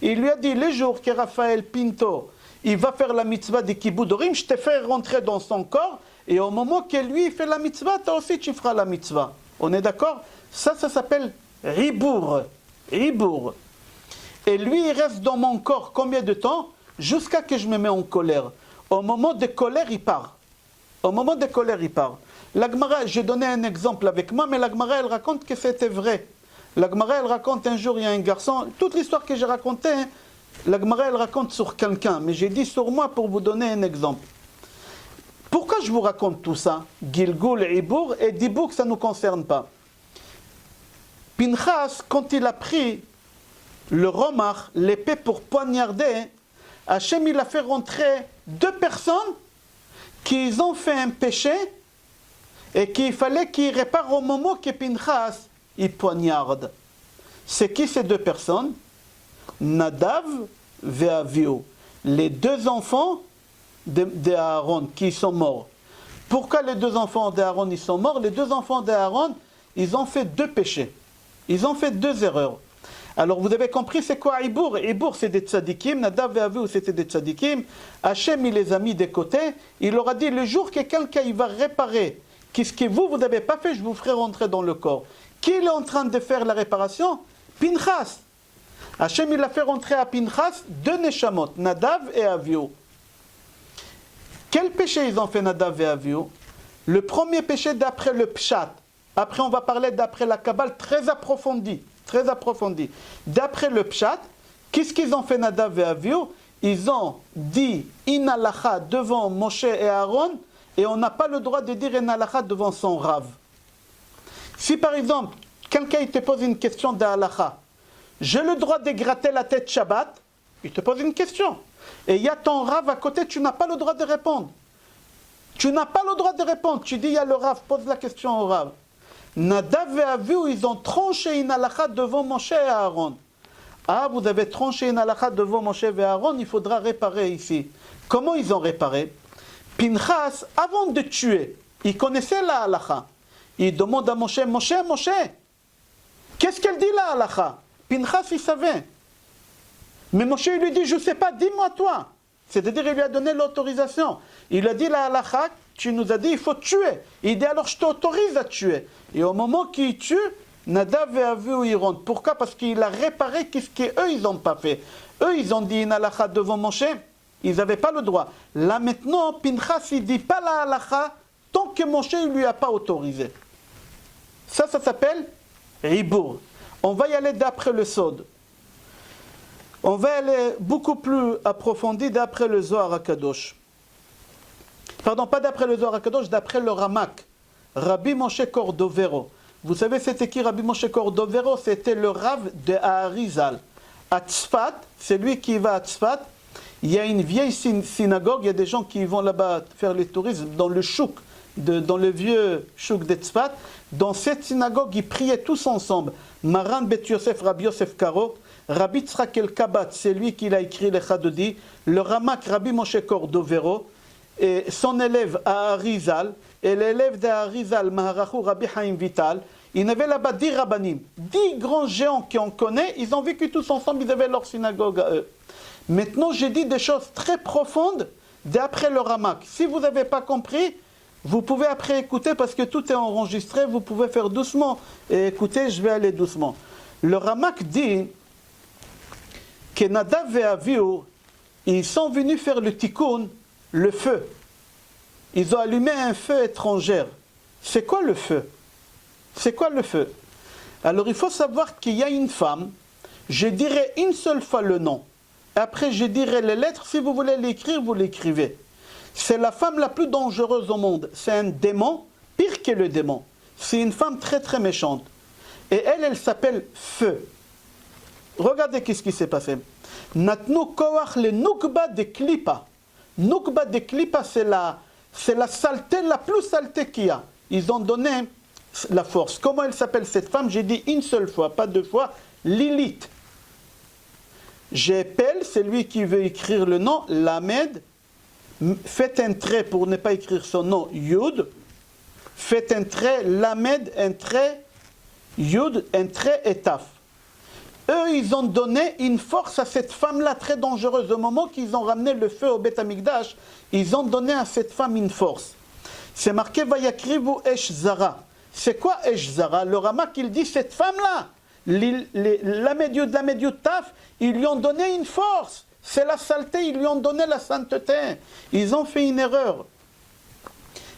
Et il lui a dit, le jour que Raphaël Pinto, il va faire la mitzvah de Kibud Orim, je te fais rentrer dans son corps. Et au moment que lui, il fait la mitzvah, toi aussi, tu feras la mitzvah. On est d'accord? Ça s'appelle Ribour. Ribour. Et lui, il reste dans mon corps combien de temps? Jusqu'à que je me mets en colère. Au moment de colère, il part. Au moment de colère, il part. La Gemara, j'ai donné un exemple avec moi, mais la Gemara, elle raconte que c'était vrai. La Gemara, elle raconte un jour, il y a un garçon, toute l'histoire que j'ai racontée, la Gemara, elle raconte sur quelqu'un, mais j'ai dit sur moi pour vous donner un exemple. Pourquoi je vous raconte tout ça? Gilgul, Ibour et Dibouk, ça ne nous concerne pas. Pinchas, quand il a pris le romach, l'épée pour poignarder, Hachem, il a fait rentrer 2 personnes qui ont fait un péché et qu'il fallait qu'ils réparent au moment que Pinchas il poignarde. C'est qui ces 2 personnes? Nadav et Avihu, les 2 enfants d'Aaron qui sont morts. Pourquoi les 2 enfants d'Aaron ils sont morts? Les 2 enfants d'Aaron, ils ont fait 2 péchés. Ils ont fait 2 erreurs. Alors vous avez compris c'est quoi Ibour? Ibour c'est des tzadikim, Nadav et Avihu c'était des tzadikim. Hachem il les a mis de côté. Il leur a dit le jour que quelqu'un il va réparer qu'est-ce que vous n'avez pas fait, je vous ferai rentrer dans le corps. Qui est en train de faire la réparation? Pinchas. Hachem il a fait rentrer à Pinchas 2 neshamot, Nadav et Avihu. Quel péché ils ont fait Nadav et Avihu? Le premier péché d'après le Pshat. Après on va parler d'après la Kabbale très approfondie. Très approfondie. D'après le Pshat, qu'est-ce qu'ils ont fait Nadav et Avihu? Ils ont dit Inalacha devant Moshe et Aaron et on n'a pas le droit de dire Inalacha devant son Rav. Si par exemple, quelqu'un te pose une question d'Alacha, j'ai le droit de gratter la tête Shabbat, il te pose une question. Et il y a ton Rav à côté, tu n'as pas le droit de répondre. Tu n'as pas le droit de répondre. Tu dis, il y a le Rav, pose la question au Rav. Nadav et Avihu, ils ont tranché une halakha devant Moshe et Aaron. Ah, vous avez tranché une halakha devant Moshe et Aaron, il faudra réparer ici. Comment ils ont réparé? Pinchas, avant de tuer, il connaissait la halakha. Il demande à Moshe, Moshe, qu'est-ce qu'elle dit la halakha? Pinchas, il savait. Mais Moshe, il lui dit, je ne sais pas, dis-moi toi. C'est-à-dire, il lui a donné l'autorisation. Il a dit la halakha, tu nous as dit, il faut tuer. Il dit, alors je t'autorise à tuer. Et au moment qu'il tue, Nadav et Avihu, ils rentrent. Pourquoi? Parce qu'il a réparé ce qu'eux, ils n'ont pas fait. Eux, ils ont dit une halakha devant Moshe. Ils n'avaient pas le droit. Là, maintenant, Pinchas, il ne dit pas la halakha tant que Moshe ne lui a pas autorisé. Ça s'appelle Ribour. On va y aller d'après le Sod. On va aller beaucoup plus approfondi d'après le Zohar HaKadosh. Pardon, pas d'après le Zohar HaKadosh, d'après le Ramak. Rabbi Moshe Cordovero. Vous savez, c'était qui Rabbi Moshe Cordovero? C'était le Rav de Aharizal. À Tzfat, c'est lui qui va à Tzfat. Il y a une vieille synagogue, il y a des gens qui vont là-bas faire les tourismes dans le chouk. dans le vieux Chouk d'Etzfat. Dans cette synagogue, ils priaient tous ensemble. Maran Bet Yosef, Rabbi Yosef Karo, Rabbi Tzrak El Kabat, c'est lui qui l'a écrit les Chadodi, le Ramak Rabbi Moshe Cordovero, et son élève Aharizal, et l'élève d'Aharizal, Maharachu Rabbi Haim Vital. Il y avait là-bas 10 rabbanim, 10 grands géants qu'on connaît, ils ont vécu tous ensemble, ils avaient leur synagogue à eux. Maintenant, j'ai dit des choses très profondes d'après le Ramak. Si vous n'avez pas compris, vous pouvez après écouter parce que tout est enregistré, vous pouvez faire doucement et écoutez, je vais aller doucement. Le Ramak dit que Nadav et Avihu, ils sont venus faire le tikkun, le feu. Ils ont allumé un feu étranger. C'est quoi le feu? C'est quoi le feu? Alors il faut savoir qu'il y a une femme, je dirai une seule fois le nom. Après je dirai les lettres, si vous voulez l'écrire, vous l'écrivez. C'est la femme la plus dangereuse au monde. C'est un démon, pire que le démon. C'est une femme très très méchante. Et elle s'appelle Feu. Regardez qu'est-ce qui s'est passé. Natnu koach le nukba de klipa. Nukba de klipa, c'est la saleté, la plus saleté qu'il y a. Ils ont donné la force. Comment elle s'appelle cette femme? J'ai dit une seule fois, pas deux fois. Lilith. J'appelle celui qui veut écrire le nom, Lamed. Faites un trait pour ne pas écrire son nom, Yud. Faites un trait, Lamed, un trait, Yud, un trait et Taf. Eux, ils ont donné une force à cette femme-là très dangereuse. Au moment qu'ils ont ramené le feu au Beth Amikdash, ils ont donné à cette femme une force. C'est marqué Vayakrivu Esh Zara. C'est quoi Esh Zara? Le Ramak, il dit cette femme-là, Lamed Yud, Lamed Yud Taf, ils lui ont donné une force. C'est la saleté, ils lui ont donné la sainteté. Ils ont fait une erreur.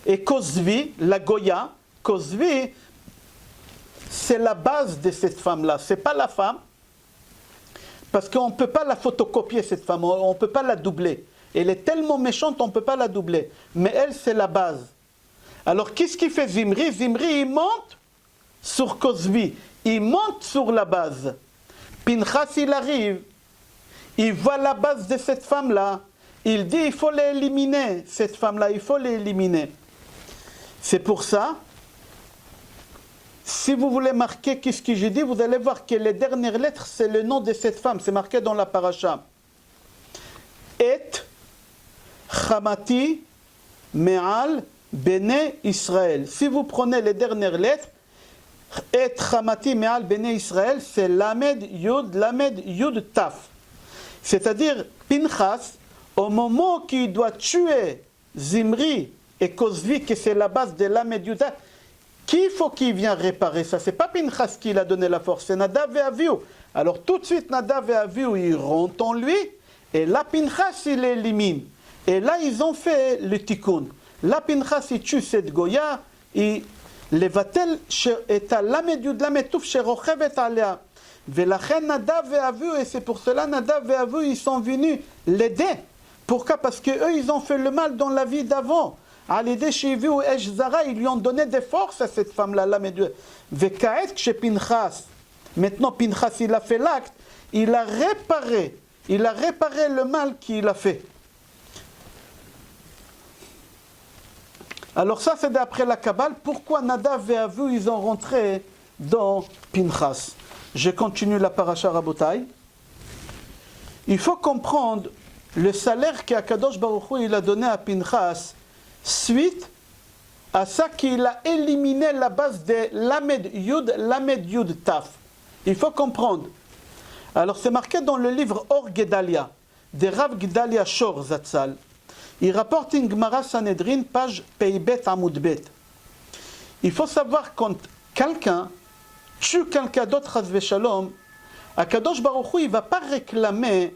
Et Kozvi, la Goya, Kozvi, c'est la base de cette femme-là. Ce n'est pas la femme, parce qu'on ne peut pas la photocopier, cette femme, on ne peut pas la doubler. Elle est tellement méchante, on ne peut pas la doubler. Mais elle, c'est la base. Alors, qu'est-ce qu'il fait Zimri? Zimri, il monte sur Kozvi. Il monte sur la base. Pinchas, il arrive. Il voit la base de cette femme-là. Il dit, il faut l'éliminer, cette femme-là, il faut l'éliminer. C'est pour ça, si vous voulez marquer qu'est-ce que j'ai dit, vous allez voir que les dernières lettres, c'est le nom de cette femme. C'est marqué dans la paracha. Et Chamati Me'al Bene Israël. Si vous prenez les dernières lettres, Et Chamati Me'al Bene Israël, c'est Lamed Yud Taf. C'est-à-dire, Pinchas, au moment qu'il doit tuer Zimri et Kozvi, que c'est la base de Lamed Yud Taf, qui faut qu'il vienne réparer ça? C'est pas Pinchas qui l'a donné la force, c'est Nadav et Avihu. Alors tout de suite, Nadav et Avihu, ils rentrent en lui, et là, Pinchas, il l'élimine. Et là, ils ont fait le tikkun. Là, Pinchas, il tue cette Goya, il levatel et à Lamed Yud Lamed Tuf sherochevet alea. Velachen Nadav et Avihu, et c'est pour cela Nadav et Avihu, ils sont venus l'aider. Pourquoi? Parce qu'eux, ils ont fait le mal dans la vie d'avant. À l'aider chez Vihu Esh Zara, ils lui ont donné des forces à cette femme-là. Vekaet chez Pinchas. Maintenant, Pinchas, il a fait l'acte, il a réparé le mal qu'il a fait. Alors ça, c'est d'après la Kabbale. Pourquoi Nadav et Avihu, ils ont rentré dans Pinchas? Je continue la paracha Rabotai. Il faut comprendre le salaire qu'Akadosh Baruch Hu il a donné à Pinchas suite à ça qu'il a éliminé la base de Lamed Yud Taf. Il faut comprendre. Alors c'est marqué dans le livre Or Gedalia de Rav Gedalia Shor Zatzal. Il rapporte une Gemara Sanhedrin, page Peibet Amoudbet. Il faut savoir quand quelqu'un tue quelqu'un d'autre, Chas v'Shalom, Akadosh Baruch Hu, il ne va pas réclamer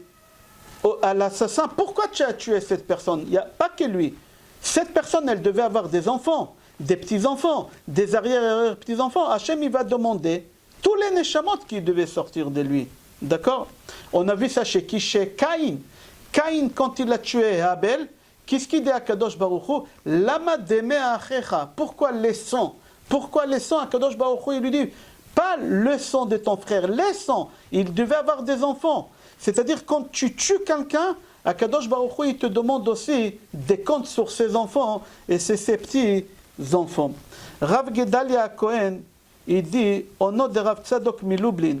à l'assassin, pourquoi tu as tué cette personne? Il n'y a pas que lui. Cette personne, elle devait avoir des enfants, des petits-enfants, des arrière-petits-enfants. Hachem, il va demander tous les neshamot qui devaient sortir de lui. D'accord? On a vu ça chez qui? Chez Caïn. Caïn, quand il a tué Abel, qu'est-ce qu'il dit à Kadosh Baruch Hu? Lama deme achecha. Pourquoi les sangs? Pourquoi les sangs? Kadosh Baruch Hu, il lui dit, pas le sang de ton frère, les sangs. Il devait avoir des enfants. C'est-à-dire, quand tu tues quelqu'un, Akadosh Baruch Hu, il te demande aussi des comptes sur ses enfants et c'est ses petits enfants. Rav Gedalia Cohen, il dit, au nom de Rav Tzadok Milublin,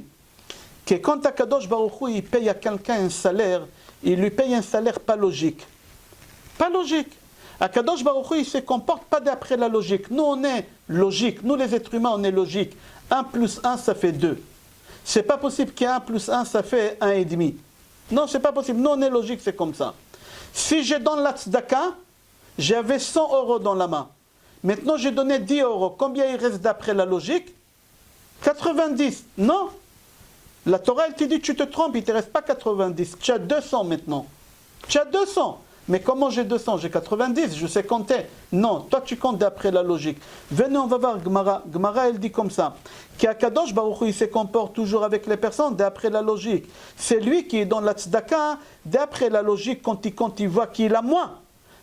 que quand Akadosh Baruch Hu, il paye à quelqu'un un salaire, il lui paye un salaire pas logique. Pas logique. Akadosh Baruch Hu, il ne se comporte pas d'après la logique. Nous, on est logique. Nous, les êtres humains, on est logique. 1 plus 1, ça fait 2. C'est pas possible qu'un plus 1, ça fait 1,5. Non, c'est pas possible. Nous, on est logique, c'est comme ça. Si je donne la tzedaka, j'avais 100 euros dans la main. Maintenant, j'ai donné 10 euros. Combien il reste d'après la logique? 90. Non. La Torah, elle te dit, tu te trompes, il ne te reste pas 90. Tu as 200 maintenant. Tu as 200. Mais comment j'ai 200? J'ai 90, je sais compter. Non, toi tu comptes d'après la logique. Venez, on va voir Gemara. Gemara, elle dit comme ça. Qu'Akadosh Baruch Hu, il se comporte toujours avec les personnes d'après la logique. C'est lui qui est dans la tzedaka, d'après la logique, quand il voit qu'il a moins.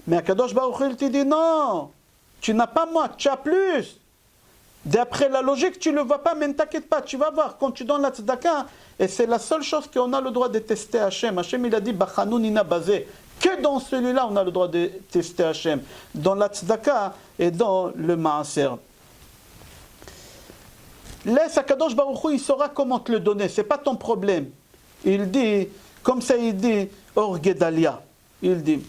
Mais Akadosh Baruch Hu, il te dit non, tu n'as pas moins, tu as plus. D'après la logique, tu ne le vois pas, mais ne t'inquiète pas, tu vas voir, quand tu donnes la tzedaka, et c'est la seule chose qu'on a le droit de tester Hachem. Hachem, il a dit, Bachanoun basé. Que dans celui-là, on a le droit de tester Hachem. Dans la tzedaka et dans le maaser. Laisse Akadosh Baruch Hu, il saura comment te le donner, ce n'est pas ton problème. Il dit, comme ça il dit, Or Gedalia. Il dit.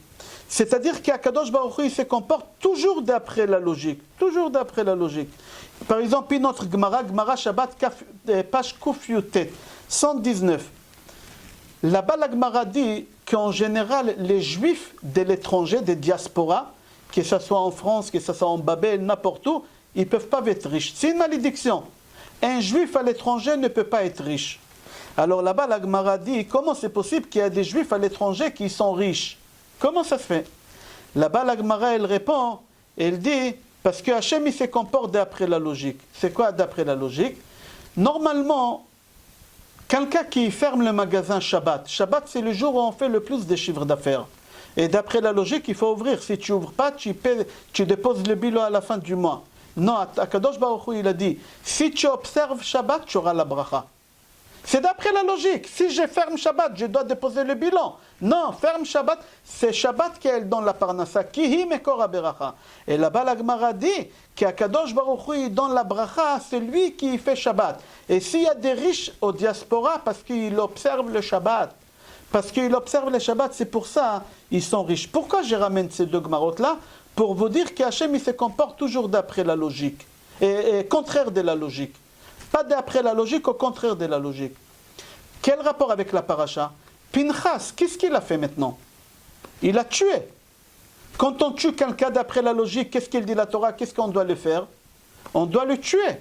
C'est-à-dire qu'Akadosh Baruch Hu, il se comporte toujours d'après la logique. Toujours d'après la logique. Par exemple, notre Gemara Shabbat, page Kuf Yutet, 119. Là-bas, la Gemara dit qu'en général, les juifs de l'étranger, des diasporas, que ce soit en France, que ce soit en Babel, n'importe où, ils ne peuvent pas être riches. C'est une malédiction. Un juif à l'étranger ne peut pas être riche. Alors là-bas, la Gemara dit, comment c'est possible qu'il y a des juifs à l'étranger qui sont riches? Comment ça se fait? Là-bas, la Gemara, elle répond, elle dit, parce que Hachem, il se comporte d'après la logique. C'est quoi d'après la logique? Normalement, quelqu'un qui ferme le magasin Shabbat, Shabbat c'est le jour où on fait le plus de chiffres d'affaires. Et d'après la logique, il faut ouvrir. Si tu n'ouvres pas, tu déposes le bilan à la fin du mois. Non, Akadosh Baruch Hu, il a dit, si tu observes Shabbat, tu auras la bracha. C'est d'après la logique. Si je ferme Shabbat, je dois déposer le bilan. Non, ferme Shabbat, c'est Shabbat qui est dans la parnassa. Kihi mekor haberacha. Et là-bas, la Gemara dit qu'Akadosh Baruch Hu, dans la bracha, c'est lui qui fait Shabbat. Et s'il y a des riches au diaspora, parce qu'ils observent le Shabbat, c'est pour ça ils sont riches. Pourquoi je ramène ces deux Gemarotes-là? Pour vous dire qu'Hachem, il se comporte toujours d'après la logique. Et contraire de la logique. Pas d'après la logique, au contraire de la logique. Quel rapport avec la paracha? Pinchas, qu'est-ce qu'il a fait maintenant? Il a tué. Quand on tue quelqu'un d'après la logique, qu'est-ce qu'il dit la Torah? Qu'est-ce qu'on doit le faire? On doit le tuer.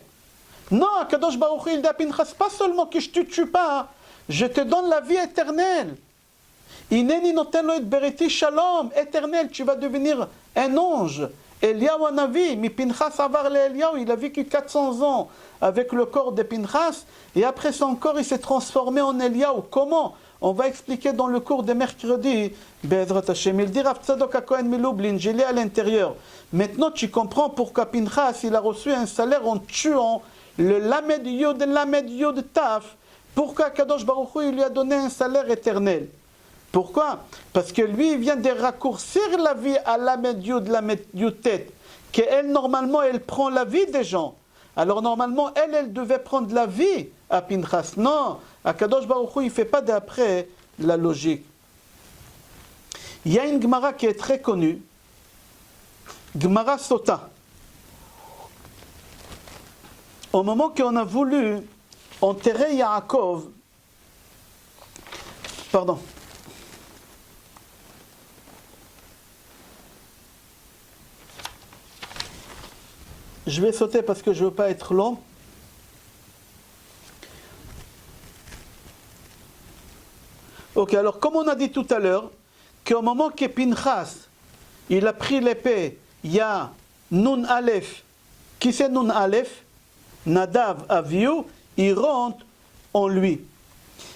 Non, Kadosh Baruch Hu, il dit à Pinchas, pas seulement que je ne te tue pas, je te donne la vie éternelle. Ineni noten lo et beriti shalom, éternel, tu vas devenir un ange. Eliyahu Hanavi, mi Pinchas avar le Eliyahu, il a vécu 400 ans avec le corps de Pinchas, et après son corps, il s'est transformé en Eliyahu. Comment? On va expliquer dans le cours de mercredi, Be'ezrat Hashem. Il dit Rav Tzadok Cohen Milublin, j'ai lu à l'intérieur. Maintenant, tu comprends pourquoi Pinchas, il a reçu un salaire en tuant le Lamed Yod Taf. Pourquoi Kadosh Baruch Hu, il lui a donné un salaire éternel? Pourquoi? Parce que lui, il vient de raccourcir la vie à Lamed Yud Tet, qu'elle, normalement, elle prend la vie des gens. Alors, normalement, elle devait prendre la vie à Pinchas. Non, Akadosh Baruch Hu, il ne fait pas d'après la logique. Il y a une Gemara qui est très connue, Gemara Sota. Au moment qu'on a voulu enterrer Yaakov, pardon, je vais sauter parce que je ne veux pas être long. Ok, alors comme on a dit tout à l'heure, qu'au moment que Pinchas, il a pris l'épée, il y a Nun Aleph. Qui c'est Nun Aleph? Nadav Avihu, il rentre en lui.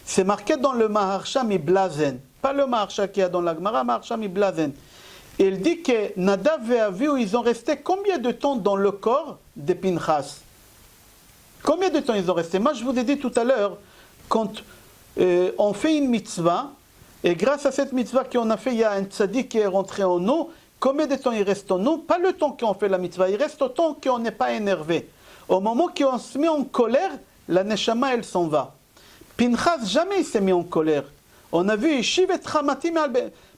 C'est marqué dans le Maharsha Miblazen. Pas le Maharsha qu'il y a dans la Gemara, Maharsha Miblazen. Il dit que Nadav et Avihu, ils ont resté combien de temps dans le corps de Pinchas? Combien de temps ils ont resté? Moi, je vous ai dit tout à l'heure, quand on fait une mitzvah, et grâce à cette mitzvah qu'on a fait, il y a un tzaddik qui est rentré en nous, combien de temps il reste en nous? Pas le temps qu'on fait la mitzvah, il reste au temps qu'on n'est pas énervé. Au moment qu'on se met en colère, la neshama elle s'en va. Pinchas jamais il s'est mis en colère. On a vu,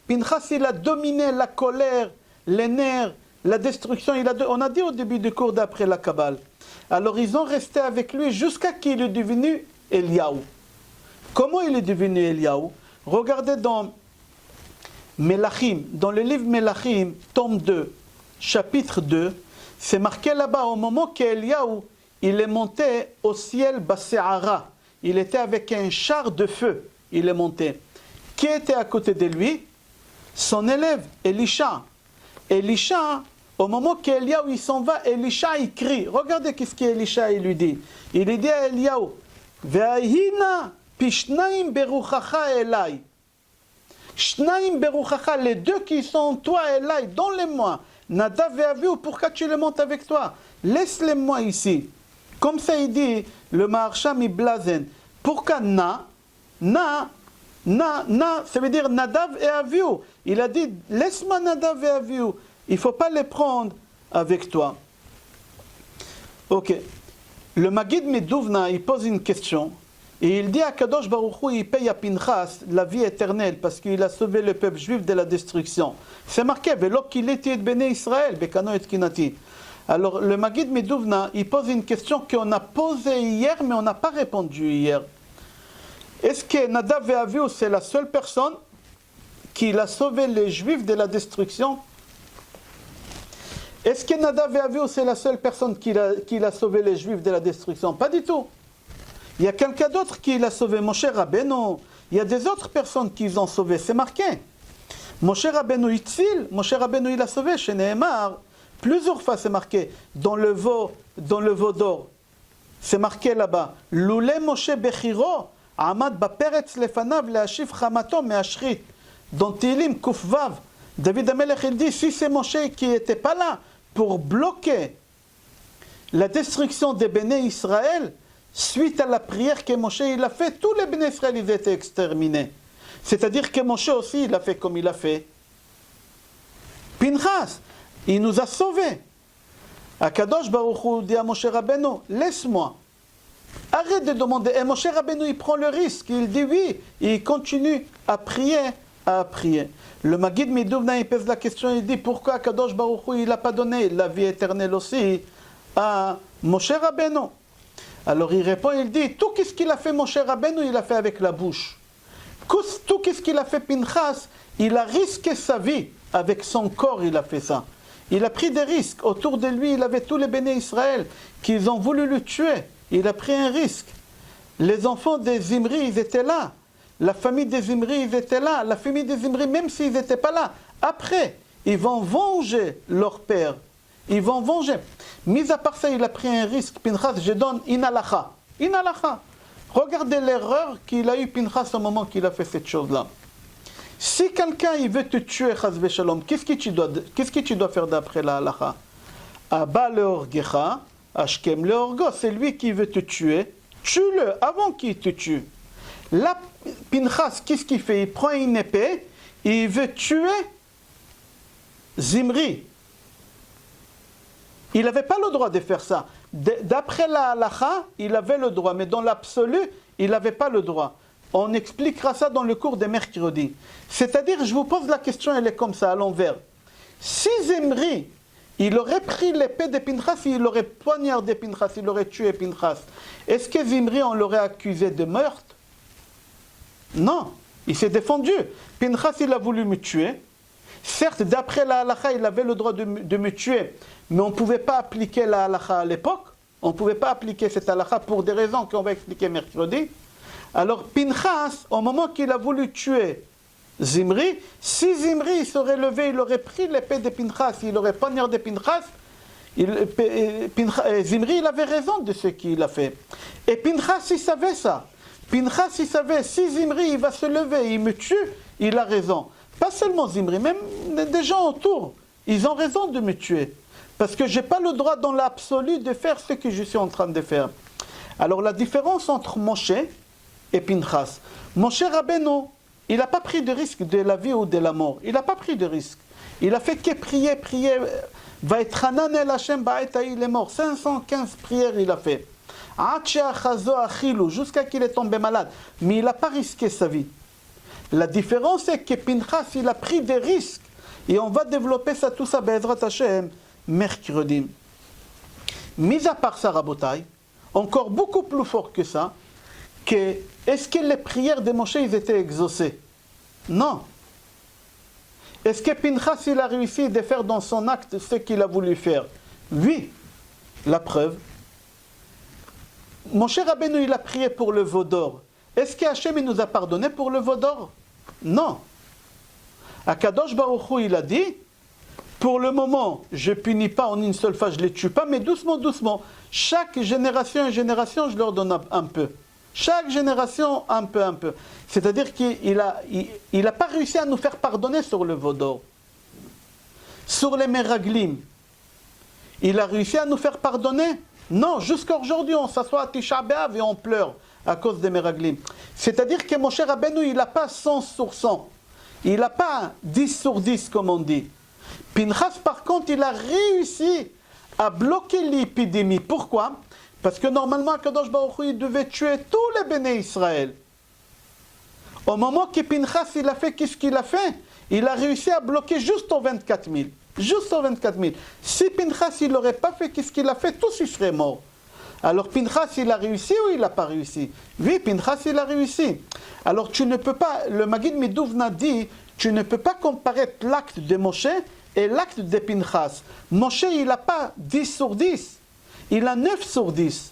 Pinchas il a dominé la colère, les nerfs, la destruction. On a dit au début du cours d'après la Kabbale. Alors ils ont resté avec lui jusqu'à qu'il est devenu Eliyahu. Comment il est devenu Eliyahu? Regardez dans Melachim, dans le livre Melachim, tome 2, chapitre 2, c'est marqué là-bas au moment qu'Eliyahu il est monté au ciel Baseara. Il était avec un char de feu, il est monté. Qui était à côté de lui? Son élève, Elisha. Elisha, au moment qu'Eliyahu il s'en va, Elisha il crie. Regardez qu'est-ce qu'Elisha il lui dit. Il lui dit à Eliyahu, Ve'ahina pishnaim beruchacha elai. Shnaim beruchacha, les deux qui sont toi elai, donne-les-moi. Nadav et Avihu, pourquoi tu les montes avec toi? Laisse-les-moi ici. Comme ça il dit, le Maharsham il blazen. Pourquoi na, ça veut dire Nadav et Avihu. Il a dit, laisse-moi Nadav et Avihu. Il ne faut pas les prendre avec toi. Ok. Le Maggid Meduvna, il pose une question. Et il dit à Kadosh Baruch Hu, il paye à Pinchas la vie éternelle parce qu'il a sauvé le peuple juif de la destruction. C'est marqué, Velo kileti et bene Israël, bekano et kinati. Alors le Maggid Meduvna, il pose une question qu'on a posée hier, mais on n'a pas répondu hier. Est-ce que Nadav et Avihu, c'est la seule personne qui a sauvé les juifs de la destruction? Est-ce que Nadav et Avihu, c'est la seule personne qui a sauvé les juifs de la destruction? Pas du tout. Il y a quelqu'un d'autre qui l'a sauvé, Moshe Rabbeinu. Il y a des autres personnes qui l'ont sauvé, c'est marqué. Moshe Rabbeinu Itzil, Moshe Rabbeinu il a sauvé, chez Nehemar. Plusieurs fois c'est marqué, dans le veau d'or. C'est marqué là-bas. Loulé Moshe Bechiro, Amad Baperetz Lefanav, Leashif Chamato Meashrit. Dans Tilim Kufvav, David Amelech il dit, si c'est Moshe qui n'était pas là pour bloquer la destruction des béné Israël, suite à la prière que Moshe il a fait, tous les béné Israël ils étaient exterminés. C'est-à-dire que Moshe aussi il a fait comme il a fait. Pinchas, il nous a sauvés. Akadosh Baruch Hu dit à Moshe Rabbeinu, laisse-moi. Arrête de demander. Et Moshe Rabbeinu il prend le risque, il dit oui, et il continue à prier, Le Maggid Meduvna il pose la question, il dit pourquoi Akadosh Baruch Hu il n'a pas donné la vie éternelle aussi à Moshe Rabbeinu? Alors il répond, il dit, tout ce qu'il a fait Moshe Rabbeinu, il a fait avec la bouche. Tout ce qu'il a fait Pinchas, il a risqué sa vie, avec son corps il a fait ça. Il a pris des risques, autour de lui il avait tous les béné Israël, qui ont voulu le tuer, il a pris un risque. Les enfants des Zimri, ils étaient là, la famille des Zimri, ils étaient là, la famille des Zimri, même s'ils n'étaient pas là, après, ils vont venger leur père. Ils vont venger. Mis à part ça, il a pris un risque. Pinchas, je donne inalacha. Inalacha. Regardez l'erreur qu'il a eu Pinchas au moment qu'il a fait cette chose-là. Si quelqu'un il veut te tuer, chas shalom, qu'est-ce que tu dois faire d'après la halacha? Abba leorgecha, ashkem leorgo. C'est lui qui veut te tuer. Tue-le avant qu'il te tue. Là, Pinchas, qu'est-ce qu'il fait? Il prend une épée et il veut tuer Zimri. Il n'avait pas le droit de faire ça. D'après la halacha, il avait le droit, mais dans l'absolu, il n'avait pas le droit. On expliquera ça dans le cours de mercredi. C'est-à-dire, je vous pose la question, elle est comme ça, à l'envers. Si Zimri, il aurait pris l'épée de Pinchas, il aurait poignardé Pinchas, il aurait tué Pinchas, est-ce que Zimri, on l'aurait accusé de meurtre? Non, il s'est défendu. Pinchas, il a voulu me tuer. Certes, d'après la halacha, il avait le droit de me tuer, mais on ne pouvait pas appliquer la halacha à l'époque. On ne pouvait pas appliquer cette halacha pour des raisons qu'on va expliquer mercredi. Alors Pinchas, au moment qu'il a voulu tuer Zimri, si Zimri serait levé, il aurait pris l'épée de Pinchas, il aurait poignardé Pinchas, Zimri, il avait raison de ce qu'il a fait. Et Pinchas, il savait ça. Pinchas, il savait, si Zimri, il va se lever, il me tue, il a raison. Pas seulement Zimri, même des gens autour, ils ont raison de me tuer. Parce que je n'ai pas le droit dans l'absolu de faire ce que je suis en train de faire. Alors la différence entre Moshe et Pinchas. Moshe Rabbeinu, il n'a pas pris de risque de la vie ou de la mort. Il n'a pas pris de risque. Il a fait que prier, prier. Va être Hanan el Hashem ba'etaï, il est mort. 515 prières il a fait. Jusqu'à qu'il est tombé malade. Mais il n'a pas risqué sa vie. La différence est que Pinchas, il a pris des risques. Et on va développer ça, tout ça, Be'ezrat Hashem, mercredi. Mis à part ça, Rabotai, encore beaucoup plus fort que ça, est-ce que les prières de Moshe, ils étaient exaucées? Non. Est-ce que Pinchas, il a réussi de faire dans son acte ce qu'il a voulu faire? Oui. La preuve. Moshe Rabbeinu, il a prié pour le veau d'or. Est-ce que Hachem, il nous a pardonné pour le veau d'or? Non. Akadosh Baruch Hu, il a dit, pour le moment, je ne punis pas en une seule fois, je ne les tue pas, mais doucement, doucement. Chaque génération et génération, je leur donne un peu. Chaque génération, un peu, un peu. C'est-à-dire qu'il n'a pas réussi à nous faire pardonner sur le veau d'or. Sur les Meraglim, il a réussi à nous faire pardonner? Non, jusqu'à aujourd'hui, on s'assoit à Tisha B'Av et on pleure à cause des Meraglim. C'est-à-dire que Moshe Rabbeinu, il n'a pas 100 sur 100. Il n'a pas 10 sur 10, comme on dit. Pinchas, par contre, il a réussi à bloquer l'épidémie. Pourquoi? Parce que normalement, Kadosh Baruch Hu, il devait tuer tous les béné Israël. Au moment que Pinchas, il a fait qu'est-ce qu'il a fait? Il a réussi à bloquer juste aux 24 000. Juste aux 24 000. Si Pinchas, il n'aurait pas fait qu'est-ce qu'il a fait, tous ils seraient morts. Alors Pinchas, il a réussi ou il n'a pas réussi? Oui, Pinchas, il a réussi. Alors tu ne peux pas, le Maggid Miduvna dit, tu ne peux pas comparer l'acte de Moshe et l'acte de Pinchas. Moshe, il n'a pas 10 sur 10. Il a 9 sur 10.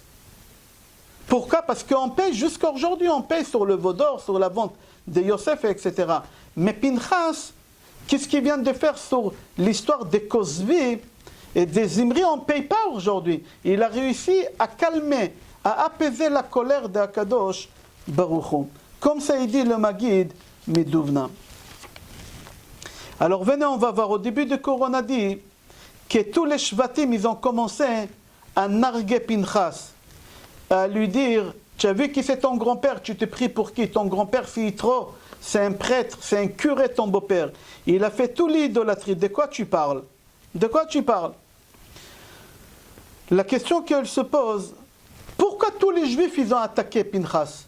Pourquoi? Parce qu'on paye jusqu'à aujourd'hui, on paye sur le veau d'or, sur la vente de Yosef, etc. Mais Pinchas, qu'est-ce qu'il vient de faire sur l'histoire des Cosby et des Zimri? On ne paye pas aujourd'hui. Il a réussi à calmer, à apaiser la colère d'Akadosh Baruch Hu. Comme ça, il dit le Maggid Miduvna. Alors venez, on va voir. Au début de Corona dit que tous les Shvatim, ils ont commencé à narguer Pinchas, à lui dire, tu as vu qui c'est ton grand-père, tu te pries pour qui? Ton grand-père, c'est Yitro, c'est un prêtre, c'est un curé, ton beau-père. Il a fait toute l'idolâtrie. De quoi tu parles? De quoi tu parles? La question qu'elle se pose, pourquoi tous les Juifs, ils ont attaqué Pinchas?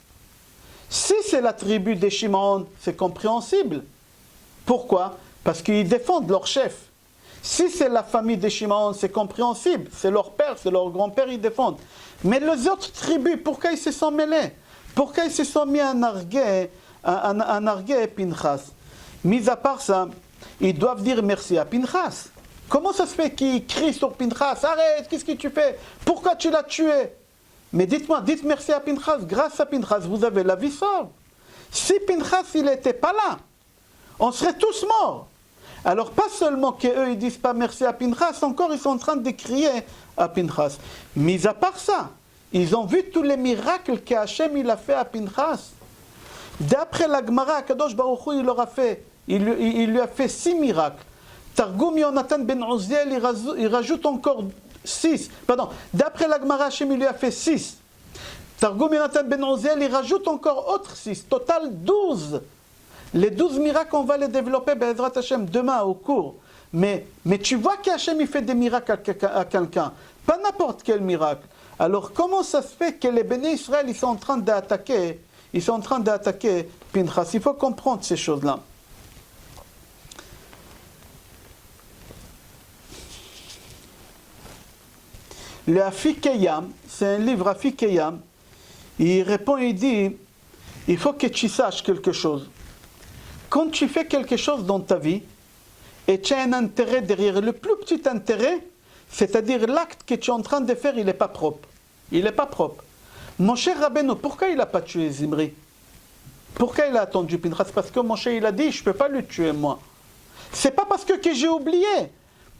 Si c'est la tribu des Shimon, c'est compréhensible. Pourquoi? Parce qu'ils défendent leur chef. Si c'est la famille des Shimon, c'est compréhensible. C'est leur père, c'est leur grand-père, ils défendent. Mais les autres tribus, pourquoi ils se sont mêlés? Pourquoi ils se sont mis à narguer Pinchas? Mis à part ça, ils doivent dire merci à Pinchas. Comment ça se fait qu'ils crient sur Pinchas? Arrête, qu'est-ce que tu fais? Pourquoi tu l'as tué? Mais dites-moi, dites merci à Pinchas. Grâce à Pinchas, vous avez la vie sauve. Si Pinchas, il n'était pas là, on serait tous morts. Alors pas seulement qu'eux ils disent pas merci à Pinchas, encore ils sont en train de crier à Pinchas. Mis à part ça, ils ont vu tous les miracles qu'Hachem il a fait à Pinchas. D'après la Gemara, Kadosh Baruch Hu, il lui a fait 6 miracles. Targum Yonatan ben Uziel, il rajoute encore 6. Pardon, d'après la Gemara, Hachem il lui a fait 6. Targum Yonatan ben Uziel, il rajoute encore autres 6. Total 12. Les 12 miracles, on va les développer, Be'ezrat Hashem, demain au cours. Mais tu vois qu'Hachem, il fait des miracles à quelqu'un. Pas n'importe quel miracle. Alors, comment ça se fait que les béné Israël, ils sont en train d'attaquer Pinchas? Il faut comprendre ces choses-là. Le Afikeyam, c'est un livre Afikeyam. Il répond, il dit, il faut que tu saches quelque chose. Quand tu fais quelque chose dans ta vie, et tu as un intérêt derrière, le plus petit intérêt, c'est-à-dire l'acte que tu es en train de faire, il n'est pas propre. Il n'est pas propre. Mon cher Rabbeinu, pourquoi il n'a pas tué Zimri? Pourquoi il a attendu Pinchas? Parce que mon cher, il a dit, je ne peux pas le tuer moi. C'est pas parce que j'ai oublié.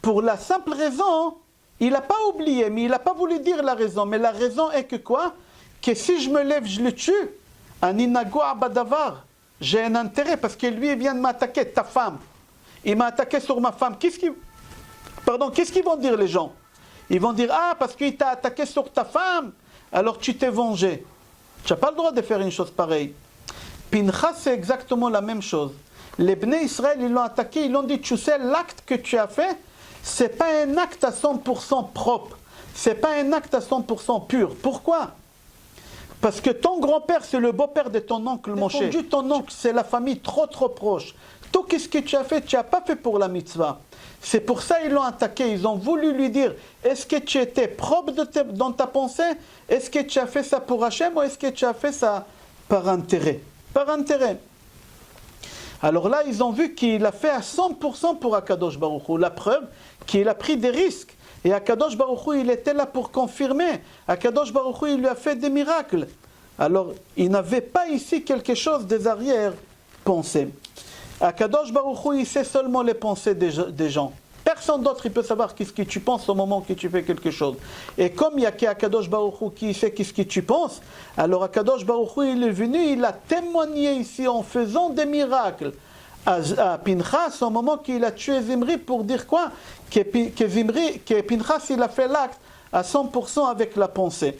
Pour la simple raison, il n'a pas oublié, mais il n'a pas voulu dire la raison. Mais la raison est que quoi? Que si je me lève, je le tue. Aninago abadavar. J'ai un intérêt parce que lui, il vient de m'attaquer, ta femme. Il m'a attaqué sur ma femme. Qu'est-ce qu'ils vont dire les gens? Ils vont dire, ah, parce qu'il t'a attaqué sur ta femme, alors tu t'es vengé. Tu n'as pas le droit de faire une chose pareille. Pinchas, c'est exactement la même chose. Les Bnei Israël, ils l'ont attaqué, ils l'ont dit, tu sais, l'acte que tu as fait, c'est pas un acte à 100% propre. C'est pas un acte à 100% pur. Pourquoi? Parce que ton grand-père, c'est le beau-père de ton oncle Moshe. Ton oncle, c'est la famille trop proche. Tout ce que tu as fait, tu n'as pas fait pour la mitzvah. C'est pour ça qu'ils l'ont attaqué. Ils ont voulu lui dire, est-ce que tu étais propre dans ta pensée? Est-ce que tu as fait ça pour Hachem ou est-ce que tu as fait ça par intérêt? Par intérêt. Alors là, ils ont vu qu'il a fait à 100% pour Akadosh Baruch Hu. La preuve qu'il a pris des risques. Et Akadosh Baruch Hu, il était là pour confirmer. Akadosh Baruch Hu, il lui a fait des miracles. Alors, il n'avait pas ici quelque chose des arrière-pensées. Akadosh Baruch Hu, il sait seulement les pensées des gens. Personne d'autre, il peut savoir ce que tu penses au moment où tu fais quelque chose. Et comme il y a qu'Akadosh Baruch Hu qui sait ce que tu penses, alors Akadosh Baruch Hu, il est venu, il a témoigné ici en faisant des miracles à Pinchas au moment qu'il a tué Zimri pour dire quoi? Que Pinchas, il a fait l'acte à 100% avec la pensée.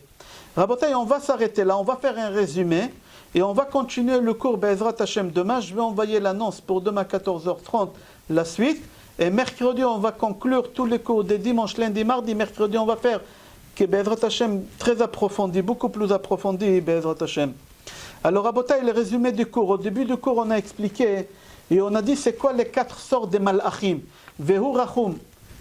Rabotai, on va s'arrêter là, on va faire un résumé et on va continuer le cours Be'ezrat Hashem demain. Je vais envoyer l'annonce pour demain à 14h30, la suite. Et mercredi, on va conclure tous les cours des dimanches, lundi, mardi. Mercredi, on va faire que Be'ezrat Hashem très approfondi, beaucoup plus approfondi, Be'ezrat Hashem. Alors, Rabotai, le résumé du cours. Au début du cours, on a expliqué et on a dit c'est quoi les 4 sortes de malachim. Vehu rachum,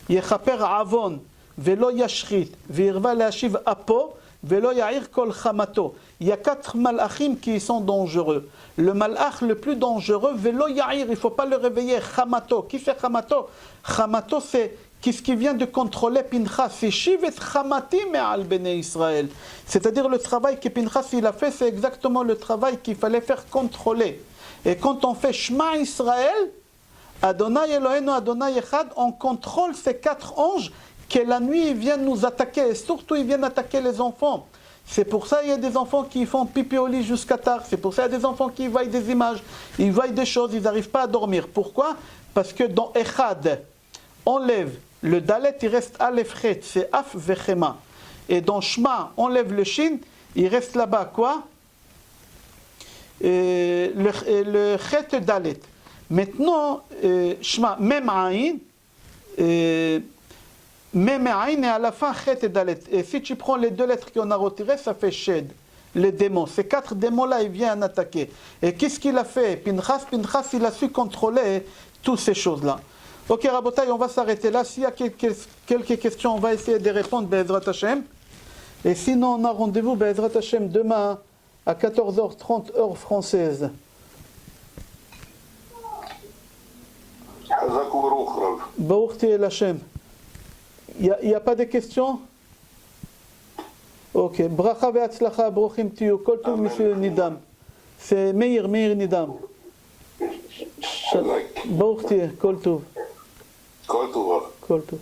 yechaper avon, velo yashrit, ve'irva le'ashiv apo, velo ya'ir kol chamato. Il y a 4 malachim qui sont dangereux. Le malach le plus dangereux, velo ya'ir, il ne faut pas le réveiller, chamato. Qui fait chamato? Chamato, c'est ce qui vient de contrôler Pinchas. C'est shivet chamati me'al bnei Israël. C'est-à-dire le travail que Pinchas il a fait, c'est exactement le travail qu'il fallait faire contrôler. Et quand on fait Shema Israël, Adonai Eloheinu Adonai Echad, on contrôle ces 4 anges que la nuit ils viennent nous attaquer. Et surtout, ils viennent attaquer les enfants. C'est pour ça qu'il y a des enfants qui font pipi au lit jusqu'à tard. C'est pour ça qu'il y a des enfants qui voient des images, ils voient des choses, ils n'arrivent pas à dormir. Pourquoi? Parce que dans Echad, on lève le Dalet, il reste Aleph Chet, c'est Af Vechema. Et dans Shema, on lève le Shin, il reste là-bas quoi? Le Chet Dalet. Maintenant, Shema, même Aïn, même Aïn et à la fin Chet Dalet. Et si tu prends les 2 lettres qu'on a retirées, ça fait Shed, les démons. Ces 4 démons-là, ils viennent attaquer. Et qu'est-ce qu'il a fait? Pinchas, il a su contrôler toutes ces choses-là. Ok, Rabotai, on va s'arrêter là. S'il y a quelques questions, on va essayer de répondre, Be'ezrat Hashem. Et sinon, on a rendez-vous, Be'ezrat Hashem, demain à 14h30, heure française. Baourti El Hashem. Il n'y a pas de questions? Ok. Bracha ve'atzlacha, brochim tiyu. Kol tov, monsieur Nidam. C'est Meir Nidam. Baourti, kol tov. Kol tov. Kol tov.